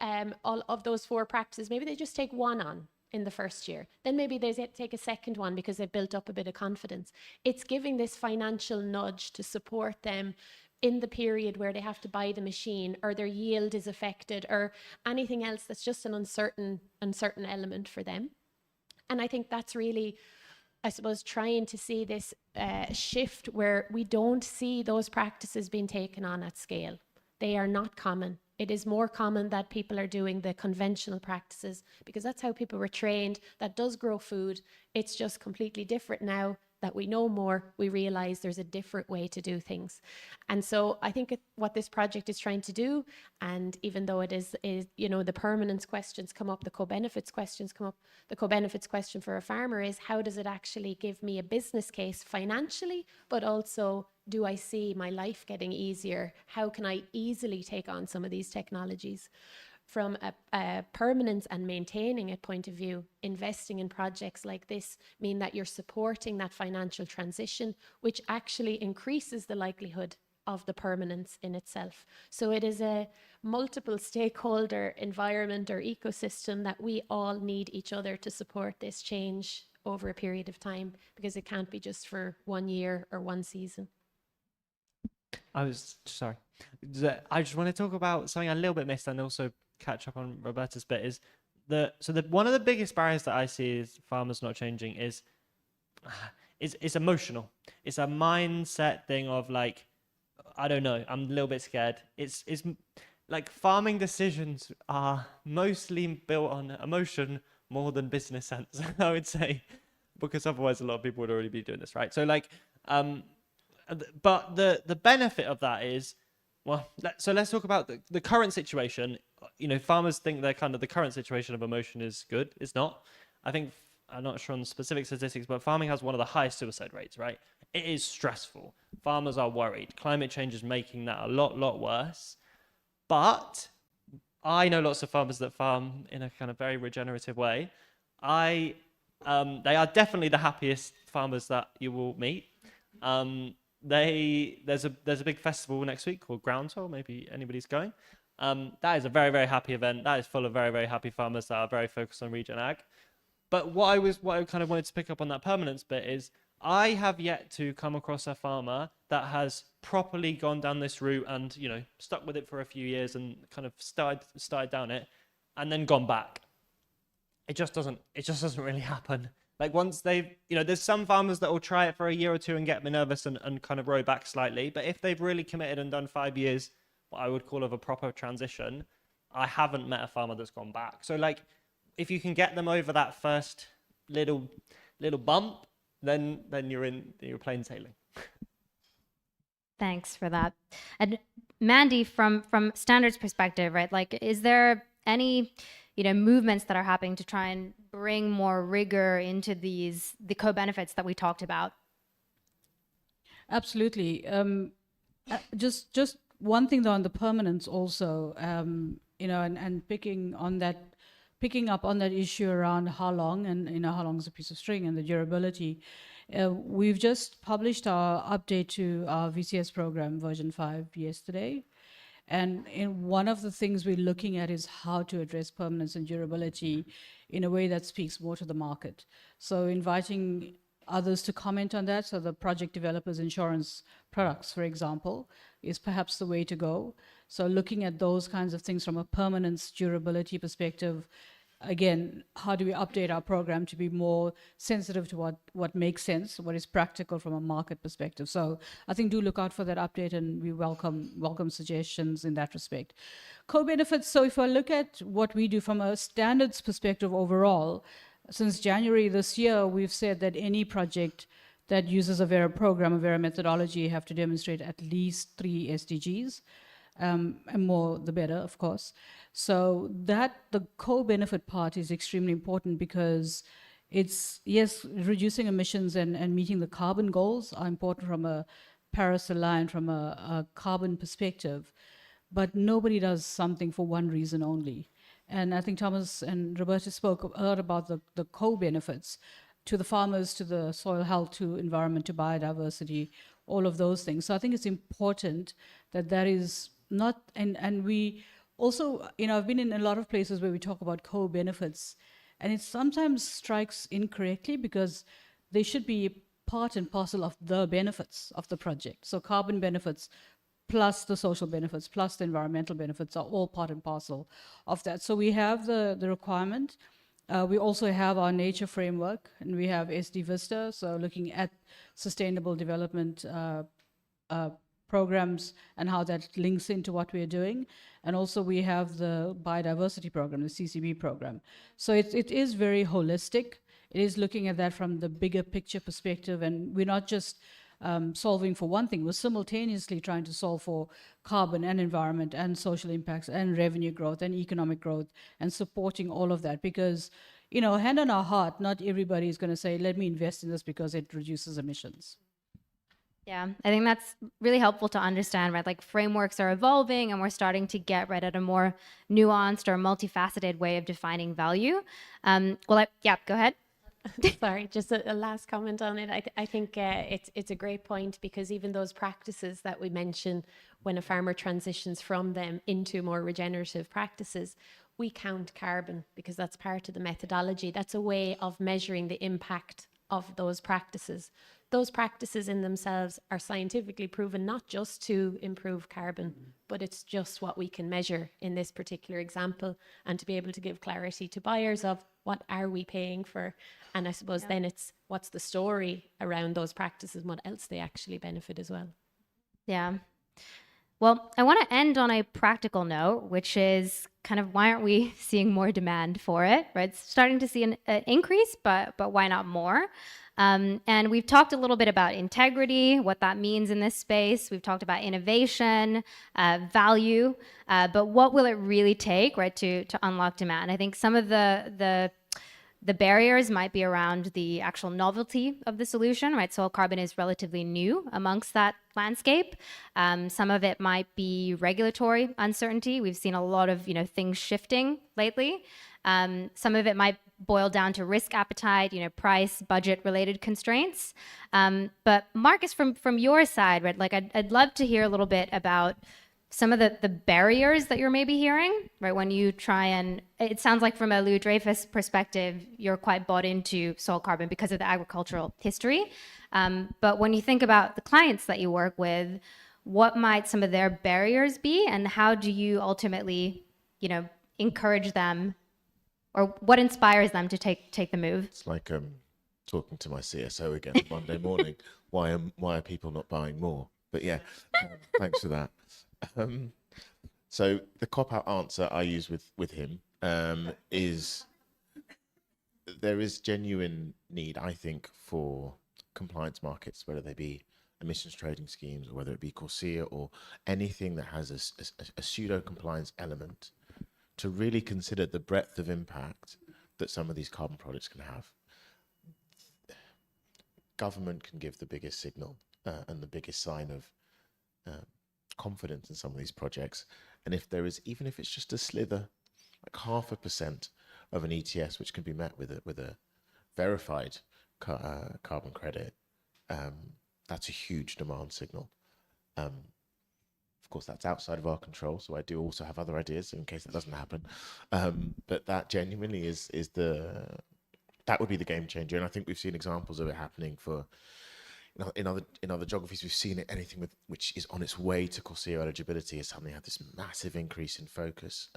S3: all of those 4 practices, maybe they just take one on in the first year. Then maybe they take a second one because they've built up a bit of confidence. It's giving this financial nudge to support them in the period where they have to buy the machine, or their yield is affected, or anything else that's just an uncertain element for them. And I think that's really, I suppose, trying to see this shift where we don't see those practices being taken on at scale. They are not common. It is more common that people are doing the conventional practices because that's how people were trained. That does grow food. It's just completely different now that we know more. We realize there's a different way to do things. And so I think what this project is trying to do, and even though it is, you know, the permanence questions come up, the co-benefits questions come up, the co-benefits question for a farmer is, how does it actually give me a business case financially, but also, do I see my life getting easier? How can I easily take on some of these technologies? From a permanence and maintaining it point of view, investing in projects like this mean that you're supporting that financial transition, which actually increases the likelihood of the permanence in itself. So it is a multiple stakeholder environment or ecosystem that we all need each other to support this change over a period of time, because it can't be just for 1 year or 1 season.
S5: I just want to talk about something I a little bit missed and also catch up on Roberta's bit is one of the biggest barriers that I see is farmers not changing is emotional. It's a mindset thing of like, I don't know, I'm a little bit scared. It's like farming decisions are mostly built on emotion more than business sense, I would say, because otherwise a lot of people would already be doing this, right? So like, but the benefit of that is, well, so let's talk about the current situation. You know, farmers think they're kind of the current situation of emotion is good. It's not. I think, I'm not sure on specific statistics, but farming has one of the highest suicide rates, right? It is stressful. Farmers are worried. Climate change is making that a lot worse. But I know lots of farmers that farm in a kind of very regenerative way. They are definitely the happiest farmers that you will meet. There's a big festival next week called Groundswell. Maybe anybody's going. That is a very happy event. That is full of very happy farmers that are very focused on regen ag. But what I kind of wanted to pick up on that permanence bit is, I have yet to come across a farmer that has properly gone down this route and, you know, stuck with it for a few years and kind of started down it and then gone back. It just doesn't really happen. Like once they've, you know, there's some farmers that will try it for a year or two and get nervous and kind of row back slightly. But if they've really committed and done 5 years, what I would call of a proper transition, I haven't met a farmer that's gone back. So like, if you can get them over that first little bump, then you're plain sailing.
S1: Thanks for that. And Mandy, from standards perspective, right? Like, is there any, you know, movements that are happening to try and bring more rigor into the co-benefits that we talked about?
S4: Absolutely. Just one thing though on the permanence also, you know, and picking up on that issue around how long, and you know, how long is a piece of string and the durability. We've just published our update to our VCS program version 5 yesterday. And one of the things we're looking at is how to address permanence and durability in a way that speaks more to the market. So inviting others to comment on that. So the project developers insurance products, for example, is perhaps the way to go. So looking at those kinds of things from a permanence durability perspective, again, how do we update our program to be more sensitive to what makes sense, what is practical from a market perspective? So I think do look out for that update, and we welcome suggestions in that respect. Co-benefits, so if I look at what we do from a standards perspective overall, since January this year, we've said that any project that uses a Vera program, a Vera methodology, have to demonstrate at least 3 SDGs. And more the better, of course. So that the co-benefit part is extremely important, because it's, yes, reducing emissions and meeting the carbon goals are important from a Paris aligned, from a carbon perspective, but nobody does something for one reason only. And I think Thomas and Roberta spoke a lot about the co-benefits to the farmers, to the soil health, to environment, to biodiversity, all of those things. So I think it's important that that is not, and we also, I've been in a lot of places where we talk about co-benefits, and it sometimes strikes incorrectly because they should be part and parcel of the benefits of the project. So carbon benefits plus the social benefits plus the environmental benefits are all part and parcel of that. So we have the requirement. We also have our nature framework, and we have SD Vista, so looking at sustainable development programs and how that links into what we're doing. And also we have the biodiversity program, the CCB program. So it is very holistic. It is looking at that from the bigger picture perspective, and we're not just solving for one thing. We're simultaneously trying to solve for carbon and environment and social impacts and revenue growth and economic growth and supporting all of that, because, hand on our heart, not everybody is going to say, let me invest in this because it reduces emissions.
S1: Yeah, I think that's really helpful to understand, right? Like frameworks are evolving and we're starting to get right at a more nuanced or multifaceted way of defining value. Yeah, go ahead.
S3: Sorry, just a last comment on it. I think it's a great point, because even those practices that we mention, when a farmer transitions from them into more regenerative practices, we count carbon because that's part of the methodology. That's a way of measuring the impact of those practices. Those practices in themselves are scientifically proven not just to improve carbon, but it's just what we can measure in this particular example, and to be able to give clarity to buyers of what are we paying for. And I suppose then it's what's the story around those practices and what else they actually benefit as well.
S1: Yeah. Well, I want to end on a practical note, which is kind of why aren't we seeing more demand for it, right? It's starting to see an increase, but why not more? And we've talked a little bit about integrity, what that means in this space. We've talked about innovation, value, but what will it really take, right, to unlock demand? I think some of the barriers might be around the actual novelty of the solution, right? Soil carbon is relatively new amongst that landscape. Some of it might be regulatory uncertainty. We've seen a lot of things shifting lately. Some of it might boil down to risk appetite, price, budget-related constraints. But Marcus, from your side, right? Like I'd love to hear a little bit about some of the barriers that you're maybe hearing, right? When you try and, it sounds like from a Louis Dreyfus perspective, you're quite bought into soil carbon because of the agricultural history. But when you think about the clients that you work with, what might some of their barriers be, and how do you ultimately, encourage them, or what inspires them to take the move?
S2: It's like talking to my CSO again Monday morning. Why are people not buying more? But yeah, thanks for that. So the cop-out answer I use with him is there is genuine need, I think, for compliance markets, whether they be emissions trading schemes or whether it be Corsia or anything that has a pseudo-compliance element, to really consider the breadth of impact that some of these carbon products can have. Government can give the biggest signal and the biggest sign of confidence in some of these projects, and if there is, even if it's just a slither, like 0.5% of an ETS, which can be met with a verified carbon credit, that's a huge demand signal. Of course, that's outside of our control, so I do also have other ideas in case that doesn't happen. But that genuinely that would be the game changer, and I think we've seen examples of it happening for. In other geographies, we've seen it. Anything which is on its way to Corsia eligibility has suddenly had this massive increase in focus.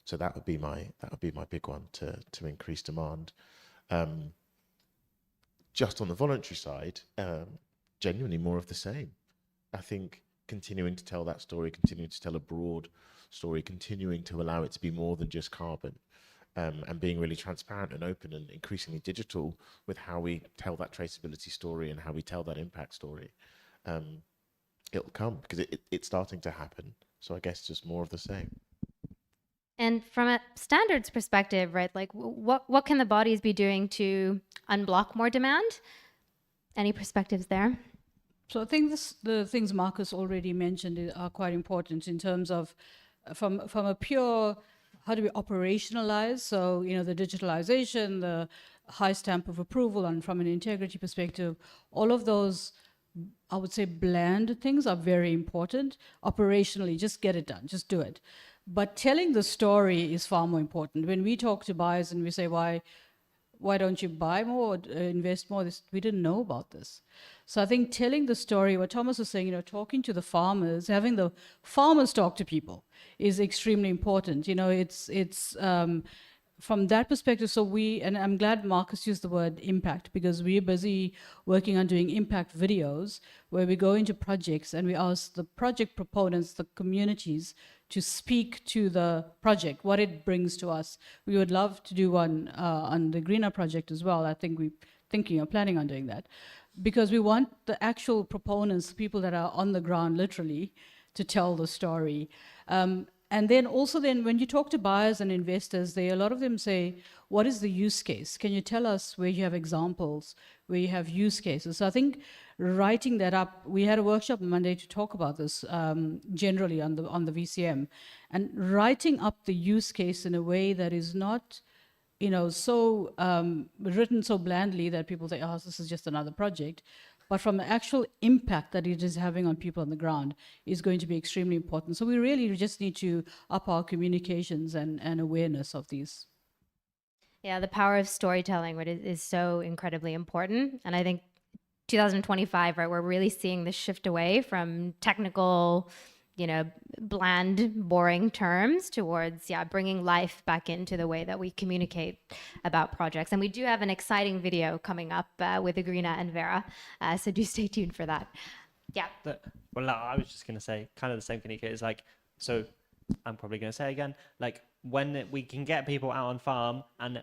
S2: So that would be my big one to increase demand. Just on the voluntary side, genuinely more of the same. I think continuing to tell that story, continuing to tell a broad story, continuing to allow it to be more than just carbon. And being really transparent and open and increasingly digital with how we tell that traceability story and how we tell that impact story. It'll come because it's starting to happen. So I guess just more of the same.
S1: And from a standards perspective, right, like what can the bodies be doing to unblock more demand? Any perspectives there?
S4: So I think the things Marcus already mentioned are quite important in terms of from a pure how do we operationalize? So the digitalization, the high stamp of approval, and from an integrity perspective, all of those I would say bland things are very important. Operationally, just get it done, just do it. But telling the story is far more important. When we talk to buyers and we say why don't you buy more, invest more? We didn't know about this. So I think telling the story, what Thomas was saying, talking to the farmers, having the farmers talk to people is extremely important. It's from that perspective. So and I'm glad Marcus used the word impact, because we're busy working on doing impact videos where we go into projects and we ask the project proponents, the communities, to speak to the project, what it brings to us. We would love to do one on the Agreena project as well. I think we're thinking or planning on doing that, because we want the actual proponents, people that are on the ground literally, to tell the story. And then also when you talk to buyers and investors, a lot of them say, what is the use case? Can you tell us where you have examples, where you have use cases? So I think writing that up, we had a workshop on Monday to talk about this generally on the VCM, and writing up the use case in a way that is not so written so blandly that people say, oh, this is just another project, but from the actual impact that it is having on people on the ground is going to be extremely important. So we really just need to up our communications and awareness of these.
S1: Yeah, the power of storytelling, right, is so incredibly important. And I think 2025, right, we're really seeing this shift away from technical, bland, boring terms towards, bringing life back into the way that we communicate about projects. And we do have an exciting video coming up with Agreena and Vera, so do stay tuned for that. Yeah.
S5: Well, no, I was just going to say kind of the same thing. Is like, so I'm probably going to say again, like when we can get people out on farm, and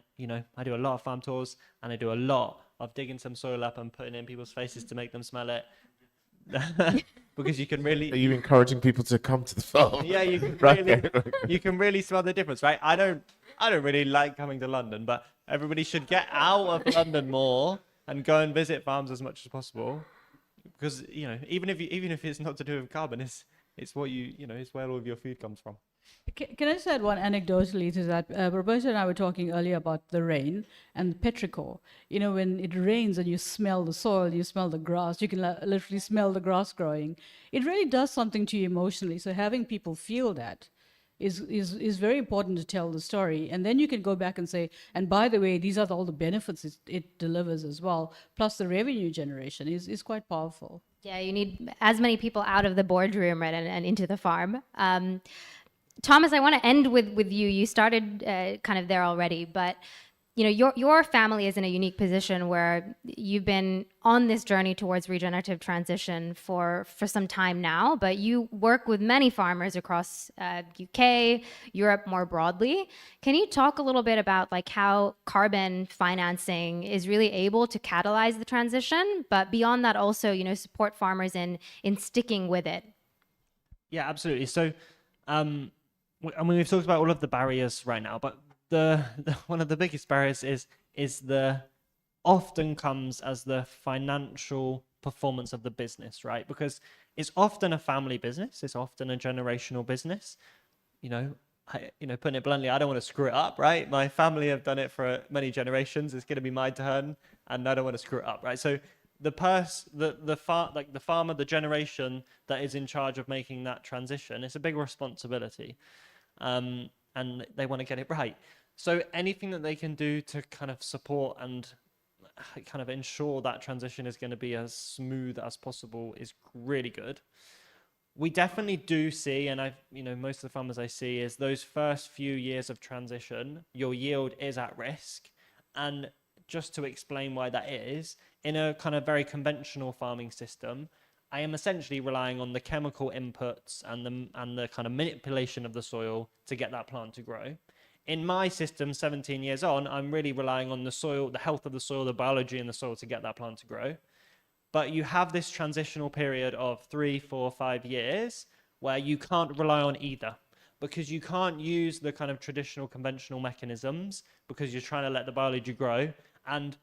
S5: I do a lot of farm tours, and I do a lot of digging some soil up and putting it in people's faces to make them smell it. Because you can really.
S2: Are you encouraging people to come to the farm?
S5: Yeah, you can really, you can really smell the difference, right? I don't really like coming to London, but everybody should get out of London more and go and visit farms as much as possible, because even if it's not to do with carbon, it's what it's where all of your food comes from.
S4: Can I just add one anecdotally to that? Roberta and I were talking earlier about the rain and petrichor. When it rains and you smell the soil, you smell the grass, you can literally smell the grass growing. It really does something to you emotionally. So having people feel that is very important to tell the story. And then you can go back and say, and by the way, these are all the benefits it delivers as well. Plus the revenue generation is quite powerful.
S1: Yeah, you need as many people out of the boardroom, right, and into the farm. Thomas, I want to end with you. You started kind of there already, but your family is in a unique position where you've been on this journey towards regenerative transition for some time now, but you work with many farmers across UK, Europe more broadly. Can you talk a little bit about like how carbon financing is really able to catalyze the transition, but beyond that also, support farmers in sticking with it?
S5: Yeah, absolutely. So, we've talked about all of the barriers right now, but the one of the biggest barriers is often comes as the financial performance of the business, right? Because it's often a family business, it's often a generational business. Putting it bluntly, I don't want to screw it up, right? My family have done it for many generations. It's going to be my turn, and I don't want to screw it up, right? So the farmer, the generation that is in charge of making that transition, it's a big responsibility. And they want to get it right. So anything that they can do to kind of support and kind of ensure that transition is going to be as smooth as possible is really good. We definitely do see, and most of the farmers I see, is those first few years of transition, your yield is at risk. And just to explain why that is, in a kind of very conventional farming system, I am essentially relying on the chemical inputs and the kind of manipulation of the soil to get that plant to grow. In my system, 17 years on, I'm really relying on the soil, the health of the soil, the biology in the soil to get that plant to grow. But you have this transitional period of 3, 4, 5 years where you can't rely on either. because you can't use the kind of traditional conventional mechanisms because you're trying to let the biology grow. And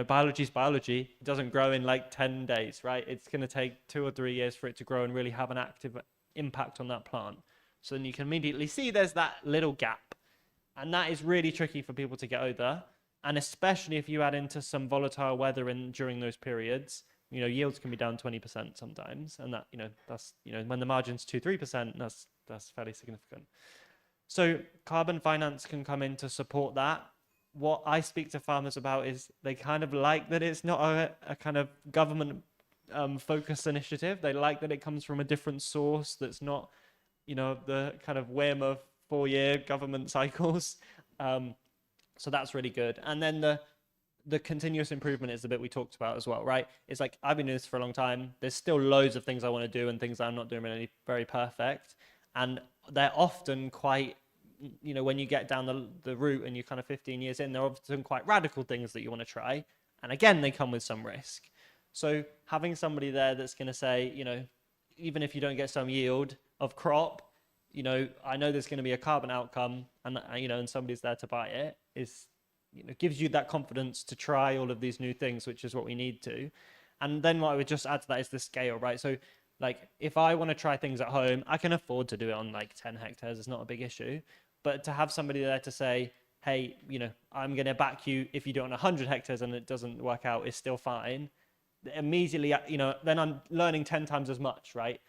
S5: biology is biology. It doesn't grow in like 10 days, right? It's going to take 2 or 3 years for it to grow and really have an active impact on that plant. So then you can immediately see there's that little gap. And that is really tricky for people to get over. And especially if you add into some volatile weather during those periods, yields can be down 20% sometimes. And that, that's, when the margin's 2-3%, that's fairly significant. So carbon finance can come in to support that. What I speak to farmers about is they kind of like that it's not a kind of government focused initiative. They like that it comes from a different source that's not, the kind of whim of 4-year government cycles. So that's really good. And then the continuous improvement is the bit we talked about as well, right? It's like, I've been doing this for a long time. There's still loads of things I want to do and things I'm not doing really very perfect. And they're often quite, when you get down the route and you're kind of 15 years in, they're often quite radical things that you want to try. And again, they come with some risk. So having somebody there that's going to say, even if you don't get some yield of crop, I know there's going to be a carbon outcome, and and somebody's there to buy it, is gives you that confidence to try all of these new things, which is what we need to. And then what I would just add to that is the scale, right? So like if I want to try things at home, I can afford to do it on like 10 hectares. It's not a big issue. But to have somebody there to say, hey, I'm going to back you if you do it on 100 hectares and it doesn't work out, it's still fine. Immediately, then I'm learning 10 times as much, right?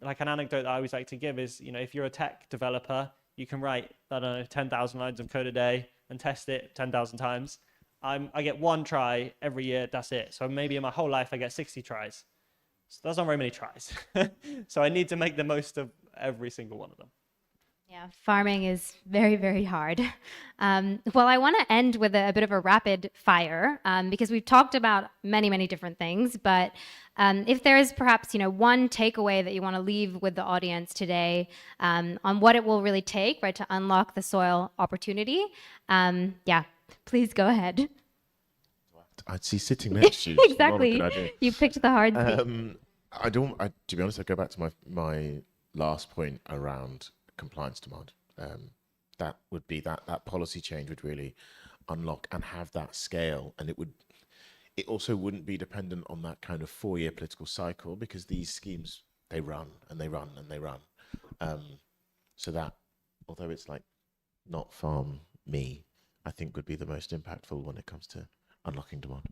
S5: Like an anecdote that I always like to give is, if you're a tech developer, you can write, 10,000 lines of code a day and test it 10,000 times. I get 1 try every year, that's it. So maybe in my whole life, I get 60 tries. So that's not very many tries. So I need to make the most of every single one of them.
S1: Yeah, farming is very, very hard. Well, I want to end with a bit of a rapid fire because we've talked about many, many different things. But if there is perhaps, one takeaway that you want to leave with the audience today on what it will really take, right, to unlock the soil opportunity, yeah, please go ahead.
S2: I'd see sitting next to you.
S1: Exactly. You picked the hard seat.
S2: To be honest, I go back to my last point around compliance demand. That would be that policy change would really unlock and have that scale, and it also wouldn't be dependent on that kind of 4-year political cycle, because these schemes, they run and they run and they run. So that, although it's like not farm me, I think would be the most impactful when it comes to unlocking demand.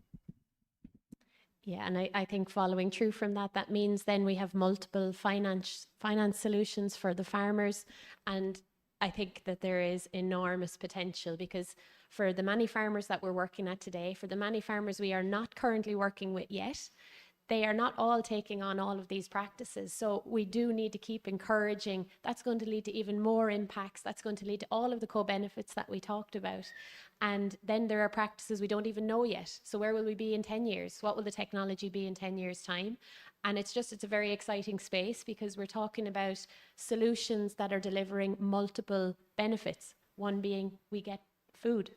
S3: Yeah, and I think following through from that means then we have multiple finance solutions for the farmers. And I think that there is enormous potential, because for the many farmers that we're working at today, for the many farmers we are not currently working with yet, they are not all taking on all of these practices. So we do need to keep encouraging. That's going to lead to even more impacts. That's going to lead to all of the co-benefits that we talked about. And then there are practices we don't even know yet. So where will we be in 10 years? What will the technology be in 10 years' time? And it's a very exciting space, because we're talking about solutions that are delivering multiple benefits. One being we get food.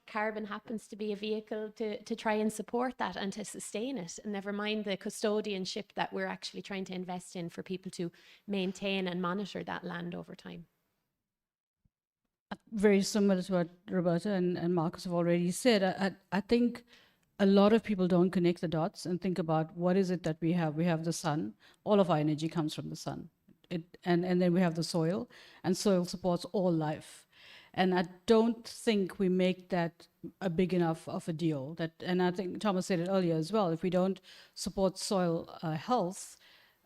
S3: Carbon happens to be a vehicle to try and support that and to sustain it. And never mind the custodianship that we're actually trying to invest in for people to maintain and monitor that land over time.
S4: Very similar to what Roberta and Marcus have already said. I think a lot of people don't connect the dots and think about what is it that we have. We have the sun. All of our energy comes from the sun. And then we have the soil, and soil supports all life. And I don't think we make that a big enough of a deal. And I think Thomas said it earlier as well. If we don't support soil health,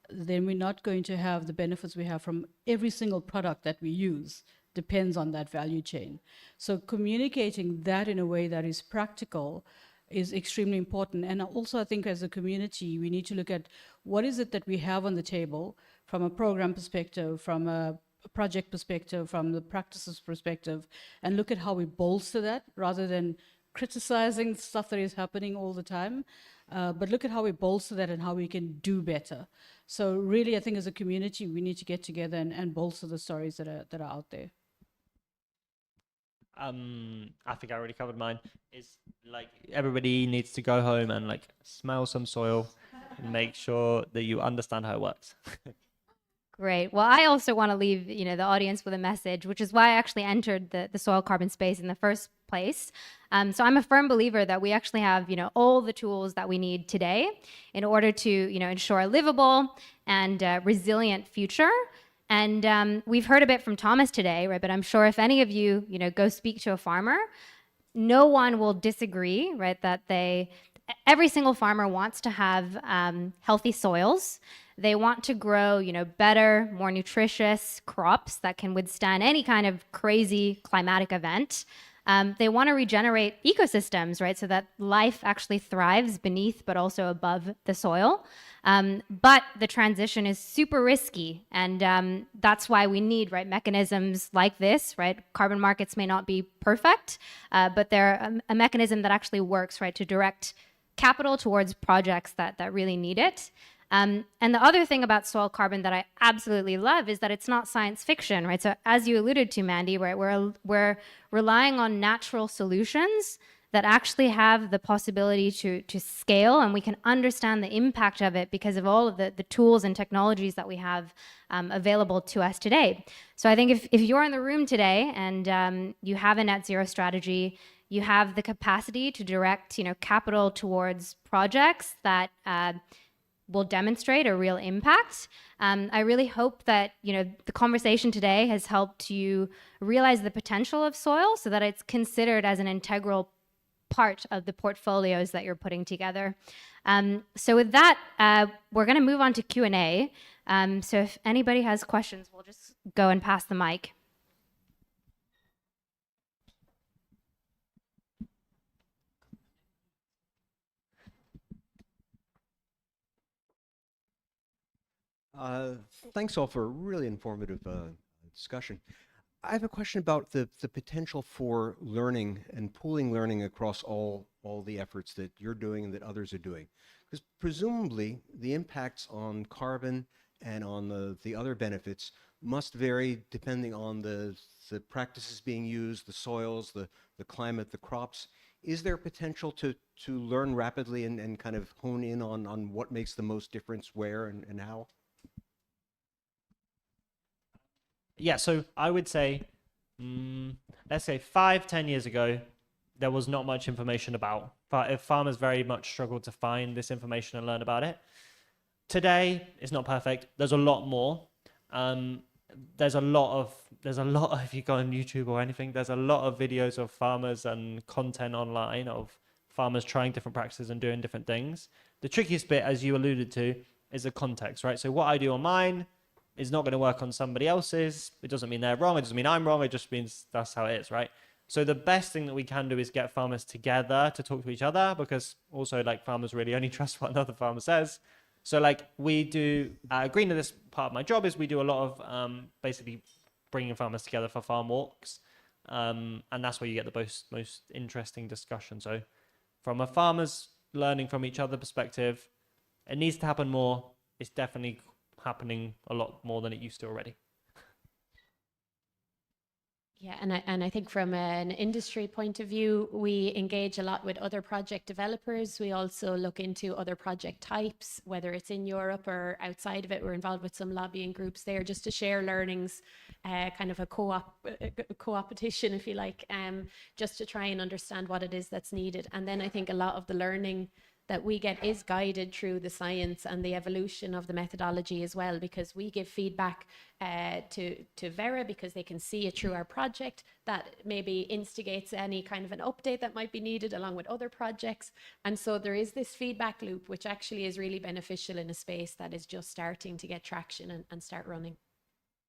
S4: then we're not going to have the benefits we have from every single product that we use. Depends on that value chain. So communicating that in a way that is practical is extremely important. And also I think as a community, we need to look at what is it that we have on the table from a program perspective, from a project perspective, from the practices perspective, and look at how we bolster that rather than criticizing stuff that is happening all the time. But look at how we bolster that and how we can do better. So really, I think as a community, we need to get together and bolster the stories that are out there.
S5: I think I already covered mine. Is like everybody needs to go home and like smell some soil and make sure that you understand how it works.
S1: Great. Well, I also want to leave, the audience with a message, which is why I actually entered the soil carbon space in the first place. So I'm a firm believer that we actually have, all the tools that we need today in order to, ensure a livable and resilient future. And we've heard a bit from Thomas today, right? But I'm sure if any of you, go speak to a farmer, no one will disagree, right? That every single farmer wants to have healthy soils. They want to grow, better, more nutritious crops that can withstand any kind of crazy climatic event. They want to regenerate ecosystems, right, so that life actually thrives beneath but also above the soil. But the transition is super risky, and that's why we need, right, mechanisms like this, right? Carbon markets may not be perfect, but they're a mechanism that actually works, right, to direct capital towards projects that really need it. And the other thing about soil carbon that I absolutely love is that it's not science fiction, right? So as you alluded to, Mandy, right, we're relying on natural solutions that actually have the possibility to scale, and we can understand the impact of it because of all of the tools and technologies that we have available to us today. So I think if you're in the room today and you have a net zero strategy, you have the capacity to direct, capital towards projects that will demonstrate a real impact. I really hope that the conversation today has helped you realize the potential of soil so that it's considered as an integral part of the portfolios that you're putting together. So with that, we're going to move on to Q&A. So if anybody has questions, we'll just go and pass the mic.
S6: Thanks all for a really informative discussion. I have a question about the potential for learning and pooling learning across all the efforts that you're doing and that others are doing. Because presumably the impacts on carbon and on the other benefits must vary depending on the practices being used, the soils, the climate, the crops. Is there potential to learn rapidly and kind of hone in on what makes the most difference where and how?
S5: Yeah, so I would say, let's say 5-10 years ago, there was not much information about. Farmers very much struggled to find this information and learn about it. Today, it's not perfect. There's a lot more. There's a lot of, if you go on YouTube or anything, there's a lot of videos of farmers and content online of farmers trying different practices and doing different things. The trickiest bit, as you alluded to, is the context, right? So what I do on mine is not going to work on somebody else's. It doesn't mean they're wrong. It doesn't mean I'm wrong. It just means that's how it is, right? So the best thing that we can do is get farmers together to talk to each other, because also farmers really only trust what another farmer says. So we do at Agreena, this part of my job is we do a lot of basically bringing farmers together for farm walks. And that's where you get the most interesting discussion. So from a farmer's learning from each other perspective, it needs to happen more. It's definitely happening a lot more than it used to already.
S3: Yeah, and I think from an industry point of view, we engage a lot with other project developers. We also look into other project types, whether it's in Europe or outside of it. We're involved with some lobbying groups there just to share learnings, kind of a co-opetition, if you like, just to try and understand what it is that's needed. And then I think a lot of the learning that we get is guided through the science and the evolution of the methodology as well, because we give feedback to Vera because they can see it through our project that maybe instigates any kind of an update that might be needed along with other projects. And so there is this feedback loop, which actually is really beneficial in a space that is just starting to get traction and start running.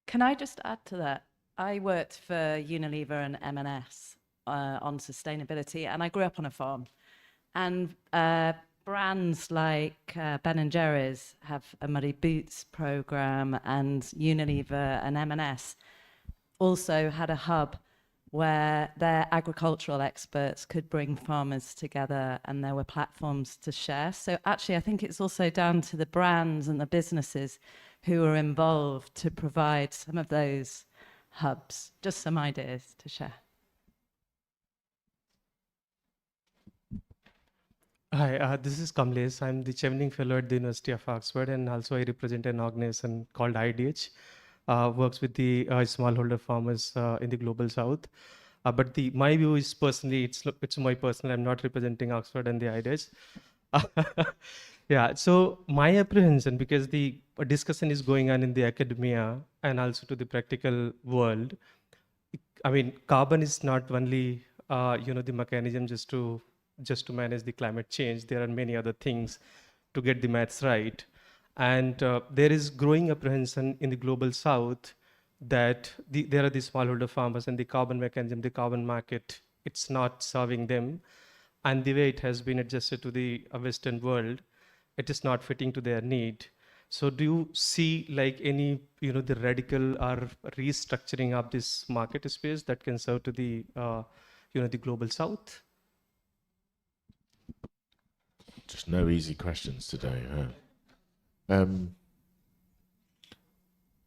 S7: Can I just add to that? I worked for Unilever and M&S on sustainability, and I grew up on a farm. And brands like Ben & Jerry's have a Muddy Boots program, and Unilever and M&S also had a hub where their agricultural experts could bring farmers together, and there were platforms to share. So actually, I think it's also down to the brands and the businesses who are involved to provide some of those hubs, just some ideas to share.
S8: Hi, this is Kamlesh. I'm the Chevening Fellow at the University of Oxford, and also I represent an organization called IDH, works with the smallholder farmers in the global south. But my view is personally, it's my personal. I'm not representing Oxford and the IDH. Yeah. So my apprehension, because the discussion is going on in the academia and also to the practical world. I mean, carbon is not only the mechanism just to manage the climate change. There are many other things to get the maths right, and there is growing apprehension in the global south that there are these smallholder farmers and the carbon mechanism, the carbon market. It's not serving them, and the way it has been adjusted to the Western world, it is not fitting to their need. So do you see like any, the radical or restructuring of this market space that can serve to the, the global south?
S2: Just no easy questions today, huh? I'm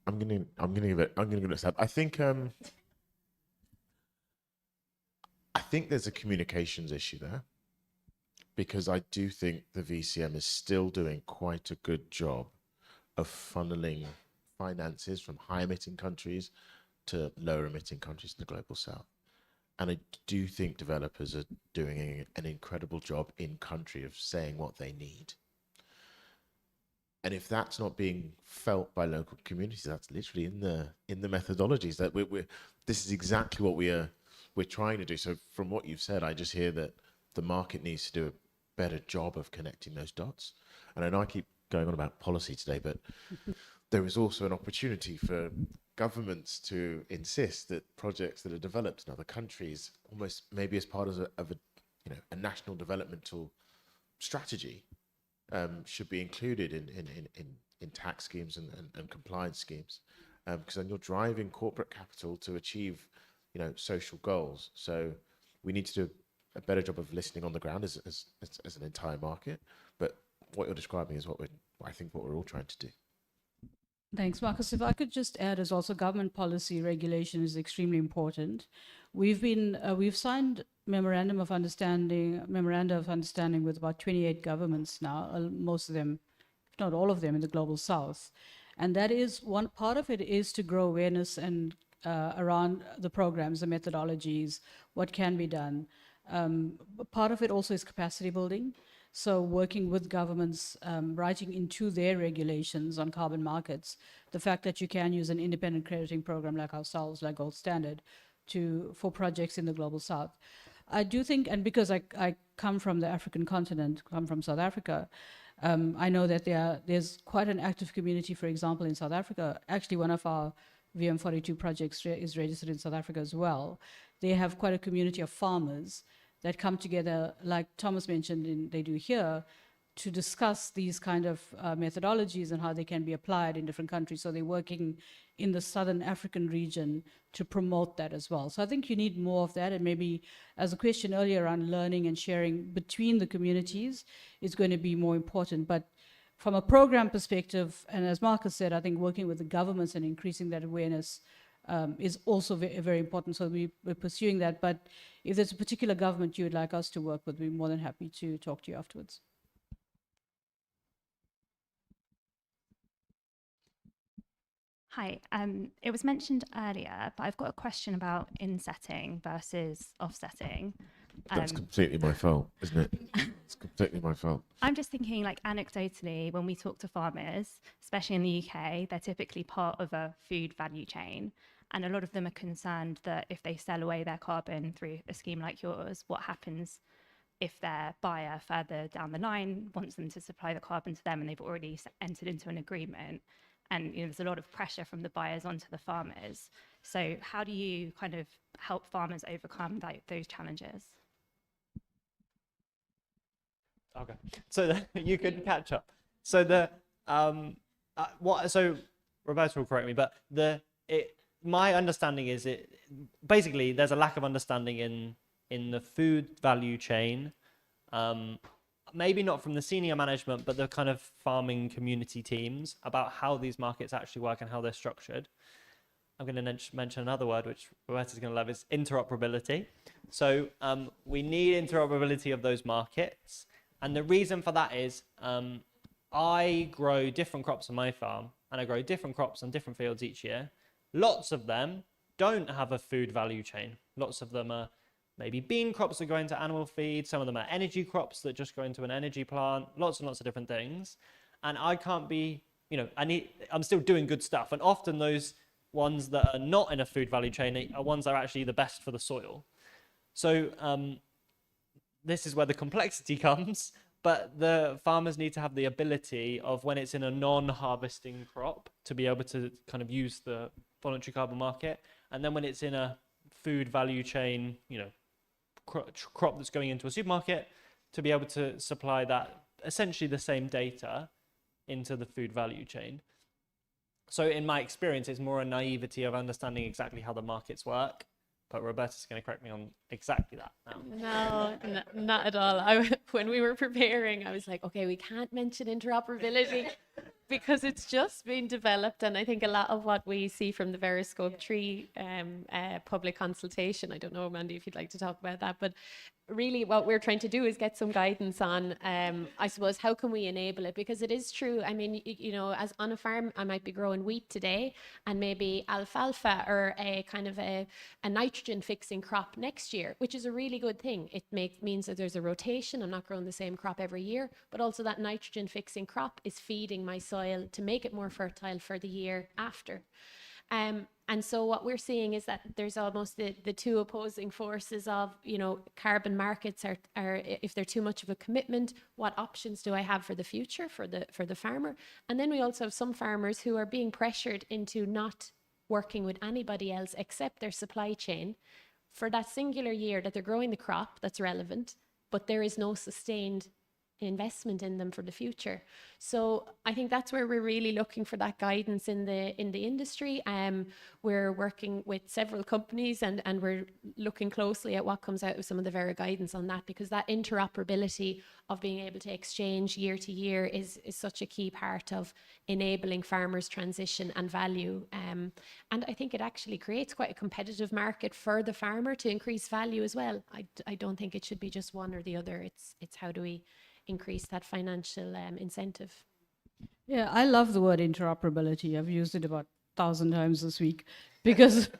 S2: gonna give it a stab. I think there's a communications issue there, because I do think the VCM is still doing quite a good job of funneling finances from high emitting countries to lower emitting countries in the global south. And I do think developers are doing an incredible job in country of saying what they need. And if that's not being felt by local communities, that's literally in the methodologies that this is exactly what we're trying to do. So from what you've said, I just hear that the market needs to do a better job of connecting those dots. And I know I keep going on about policy today, but there is also an opportunity for governments to insist that projects that are developed in other countries, almost maybe as part of a national developmental strategy, should be included in tax schemes and compliance schemes, because then you're driving corporate capital to achieve social goals. So we need to do a better job of listening on the ground as an entire market. But what you're describing is I think what we're all trying to do.
S4: Thanks, Marcus. If I could just add, as also government policy regulation is extremely important. We've signed memoranda of understanding with about 28 governments now, most of them, if not all of them, in the global south. And that is one part of it is to grow awareness and around the programs, the methodologies, what can be done. Part of it also is capacity building. So working with governments, writing into their regulations on carbon markets, the fact that you can use an independent crediting program like ourselves, like Gold Standard, for projects in the global south. I do think, and because I come from the African continent, come from South Africa, I know that there's quite an active community, for example, in South Africa. Actually, one of our VM42 projects is registered in South Africa as well. They have quite a community of farmers that come together, like Thomas mentioned, they do here, to discuss these kind of methodologies and how they can be applied in different countries. So they're working in the Southern African region to promote that as well. So I think you need more of that. And maybe, as a question earlier on learning and sharing between the communities is going to be more important. But from a program perspective, and as Marcus said, I think working with the governments and increasing that awareness is also very important. So we're pursuing that. But if there's a particular government you would like us to work with, we're more than happy to talk to you afterwards.
S9: Hi, it was mentioned earlier, but I've got a question about insetting versus offsetting.
S2: That's completely my fault, isn't it? It's completely my fault.
S9: I'm just thinking, like, anecdotally, when we talk to farmers, especially in the UK, they're typically part of a food value chain. And a lot of them are concerned that if they sell away their carbon through a scheme like yours, what happens if their buyer further down the line wants them to supply the carbon to them and they've already entered into an agreement? And there's a lot of pressure from the buyers onto the farmers. So how do you kind of help farmers overcome those challenges?
S5: Okay, so you could catch up. So so Roberta will correct me, but my understanding is basically there's a lack of understanding in the food value chain. Maybe not from the senior management, but the kind of farming community teams about how these markets actually work and how they're structured. I'm going to mention another word, which Roberta's going to love, is interoperability. So we need interoperability of those markets. And the reason for that is I grow different crops on my farm, and I grow different crops on different fields each year. Lots of them don't have a food value chain. Lots of them are maybe bean crops that go into animal feed. Some of them are energy crops that just go into an energy plant. Lots and lots of different things. And I can't be, I'm still doing good stuff. And often those ones that are not in a food value chain are ones that are actually the best for the soil. So this is where the complexity comes, but the farmers need to have the ability of, when it's in a non-harvesting crop, to be able to kind of use the voluntary carbon market. And then when it's in a food value chain, crop that's going into a supermarket, to be able to supply that essentially the same data into the food value chain. So in my experience, it's more a naivety of understanding exactly how the markets work. But Roberta's going to correct me on exactly that now.
S3: No, not at all. When we were preparing, I was like, okay, we can't mention interoperability because it's just been developed. And I think a lot of what we see from the Veriscope 3 public consultation, I don't know, Mandy, if you'd like to talk about that, but really what we're trying to do is get some guidance on, I suppose, how can we enable it? Because it is true. I mean, as on a farm, I might be growing wheat today and maybe alfalfa or a kind of a nitrogen fixing crop next year, which is a really good thing. It means that there's a rotation. I'm not growing the same crop every year, but also that nitrogen fixing crop is feeding my soil to make it more fertile for the year after. And so what we're seeing is that there's almost the two opposing forces of, carbon markets are if they're too much of a commitment, what options do I have for the future for the farmer? And then we also have some farmers who are being pressured into not working with anybody else except their supply chain for that singular year that they're growing the crop that's relevant, but there is no sustained investment in them for the future. So I think that's where we're really looking for that guidance in the industry. We're working with several companies and we're looking closely at what comes out of some of the Vera guidance on that, because that interoperability of being able to exchange year to year is such a key part of enabling farmers' transition and value. And I think it actually creates quite a competitive market for the farmer to increase value as well. I don't think it should be just one or the other. It's how do we increase that financial incentive.
S4: Yeah, I love the word interoperability. I've used it about 1,000 times this week because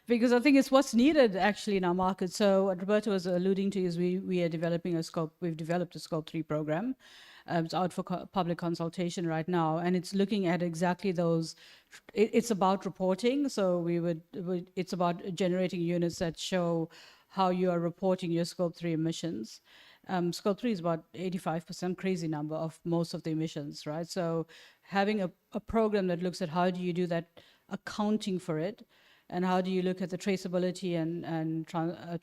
S4: because I think it's what's needed actually in our market. So what Roberta was alluding to is we are developing we've developed a Scope 3 program. It's out for public consultation right now, and it's looking at exactly those. It's about reporting. So it's about generating units that show how you are reporting your Scope 3 emissions. Scope 3 is about 85%, crazy number of most of the emissions, right? So having a program that looks at how do you do that accounting for it, and how do you look at the traceability and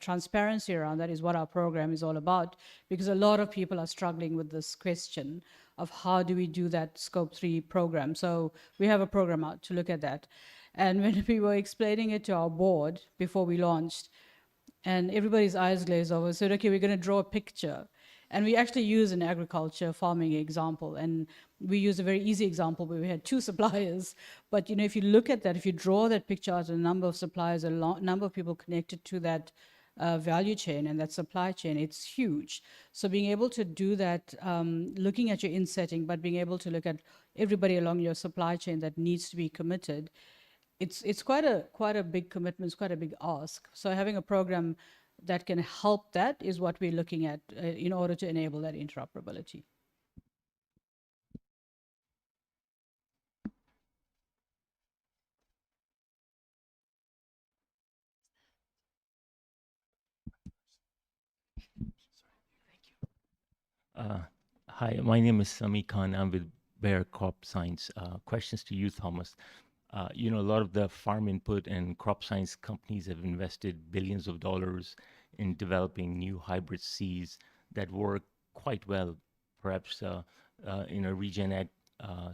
S4: transparency around that is what our program is all about, because a lot of people are struggling with this question of how do we do that Scope 3 program. So we have a program out to look at that. And when we were explaining it to our board before we launched, and everybody's eyes glazed over, said, okay, we're going to draw a picture. And we actually use an agriculture farming example. And we use a very easy example where we had 2 suppliers. But, if you look at that, if you draw that picture out, a number of suppliers, a number of people connected to that value chain and that supply chain, it's huge. So being able to do that, looking at your insetting, but being able to look at everybody along your supply chain that needs to be committed, it's quite a big commitment, it's quite a big ask. So having a program that can help that is what we're looking at in order to enable that interoperability.
S10: Hi, my name is Sami Khan. I'm with Bayer Crop Science. Questions to you, Thomas. A lot of the farm input and crop science companies have invested billions of dollars in developing new hybrid seeds that work quite well, perhaps in a regen ag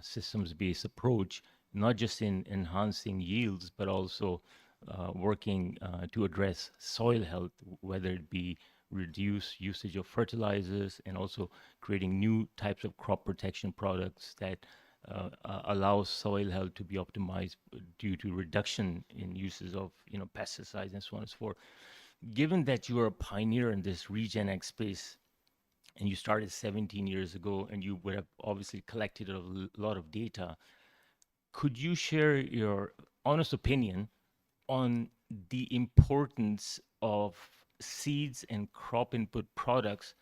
S10: systems-based approach, not just in enhancing yields, but also working to address soil health, whether it be reduce usage of fertilizers and also creating new types of crop protection products that allows soil health to be optimized due to reduction in uses of pesticides and so on and so forth. Given that you are a pioneer in this regen ag space, and you started 17 years ago, and you would have obviously collected a lot of data, could you share your honest opinion on the importance of seeds and crop input products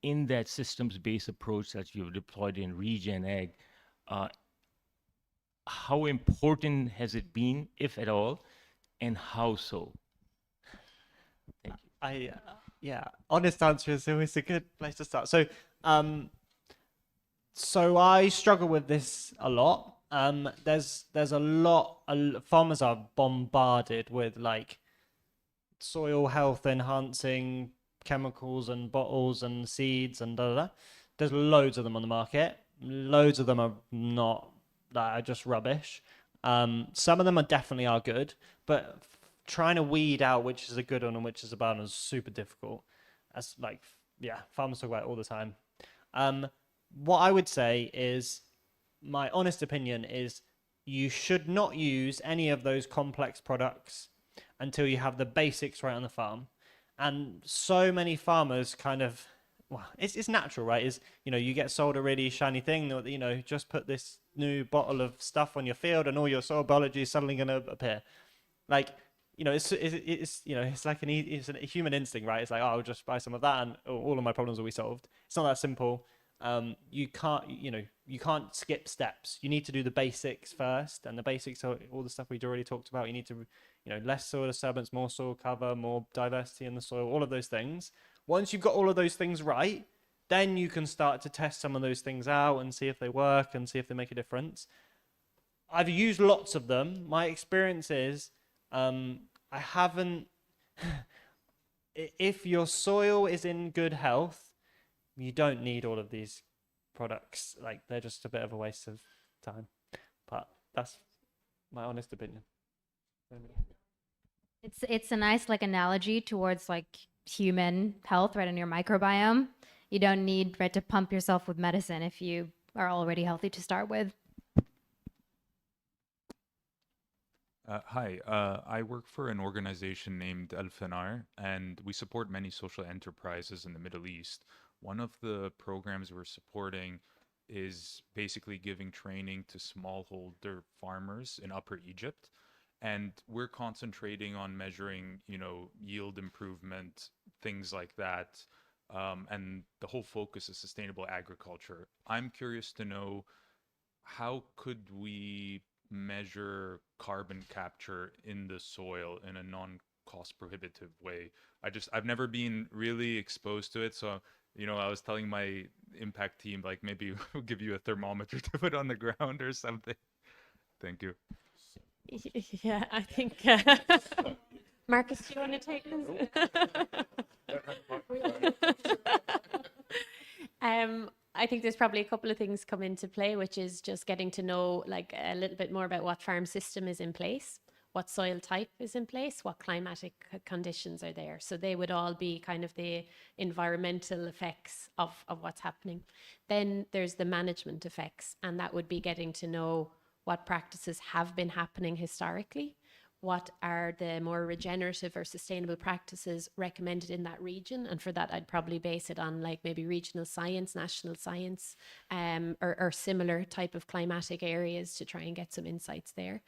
S10: in that systems-based approach that you've deployed in regen ag? How important has it been, if at all, and how so? Thank you.
S5: Yeah, honest answer is always a good place to start. So I struggle with this a lot. There's a lot. Farmers are bombarded with like soil health enhancing chemicals and bottles and seeds and da da da. There's loads of them on the market. Loads of them are not, that are just rubbish. Some of them definitely are good, but trying to weed out which is a good one and which is a bad one is super difficult. That's like, yeah, farmers talk about it all the time. What I would say is, my honest opinion is, you should not use any of those complex products until you have the basics right on the farm. And so many farmers kind of, well, it's natural, right? Is, you know, you get sold a really shiny thing that, you know, just put this new bottle of stuff on your field and all your soil biology is suddenly going to appear. Like, you know, it's you know, it's like it's a human instinct, right? It's like, oh, I'll just buy some of that and all of my problems will be solved. It's not that simple. You can't skip steps. You need to do the basics first, and the basics are all the stuff we'd already talked about. You need to, you know, less soil disturbance, more soil cover, more diversity in the soil, all of those things. Once you've got all of those things right, then you can start to test some of those things out and see if they work and see if they make a difference. I've used lots of them. My experience is, I haven't, if your soil is in good health, you don't need all of these products. Like, they're just a bit of a waste of time. But that's my honest opinion.
S1: It's a nice like analogy towards like human health, right, in your microbiome. You don't need, right, to pump yourself with medicine if you are already healthy to start with.
S11: Hi, I work for an organization named Al Fanar, and we support many social enterprises in the Middle East. One of the programs we're supporting is basically giving training to smallholder farmers in Upper Egypt. And we're concentrating on measuring, you know, yield improvement, things like that. And the whole focus is sustainable agriculture. I'm curious to know, how could we measure carbon capture in the soil in a non-cost prohibitive way? I've never been really exposed to it. So, you know, I was telling my impact team, like, maybe we'll give you a thermometer to put on the ground or something. Thank you.
S3: Yeah, I think Marcus, do you want to take this? I think there's probably a couple of things come into play, which is just getting to know like a little bit more about what farm system is in place, what soil type is in place, what climatic conditions are there. So they would all be kind of the environmental effects of what's happening. Then there's the management effects, and that would be getting to know what practices have been happening historically, what are the more regenerative or sustainable practices recommended in that region. And for that, I'd probably base it on like maybe regional science, national science, or similar type of climatic areas to try and get some insights there.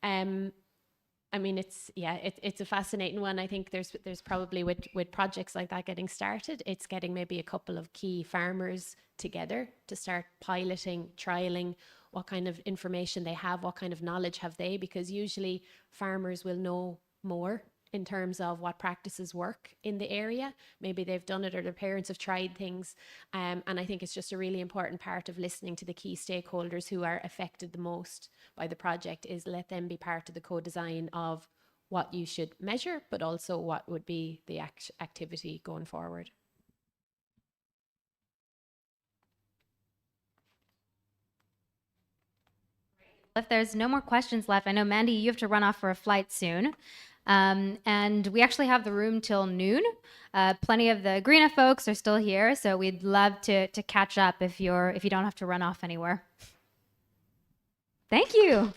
S3: I mean, it's a fascinating one. I think there's probably with projects like that getting started, it's getting maybe a couple of key farmers together to start piloting, trialing what kind of information they have, what kind of knowledge have they, because usually farmers will know more in terms of what practices work in the area. Maybe they've done it or their parents have tried things. And I think it's just a really important part of listening to the key stakeholders who are affected the most by the project, is let them be part of the co-design of what you should measure, but also what would be the activity going forward.
S1: If there's no more questions left, I know, Mandy, you have to run off for a flight soon. And we actually have the room till noon. Plenty of the Agreena folks are still here, so we'd love to catch up if you don't have to run off anywhere. Thank you.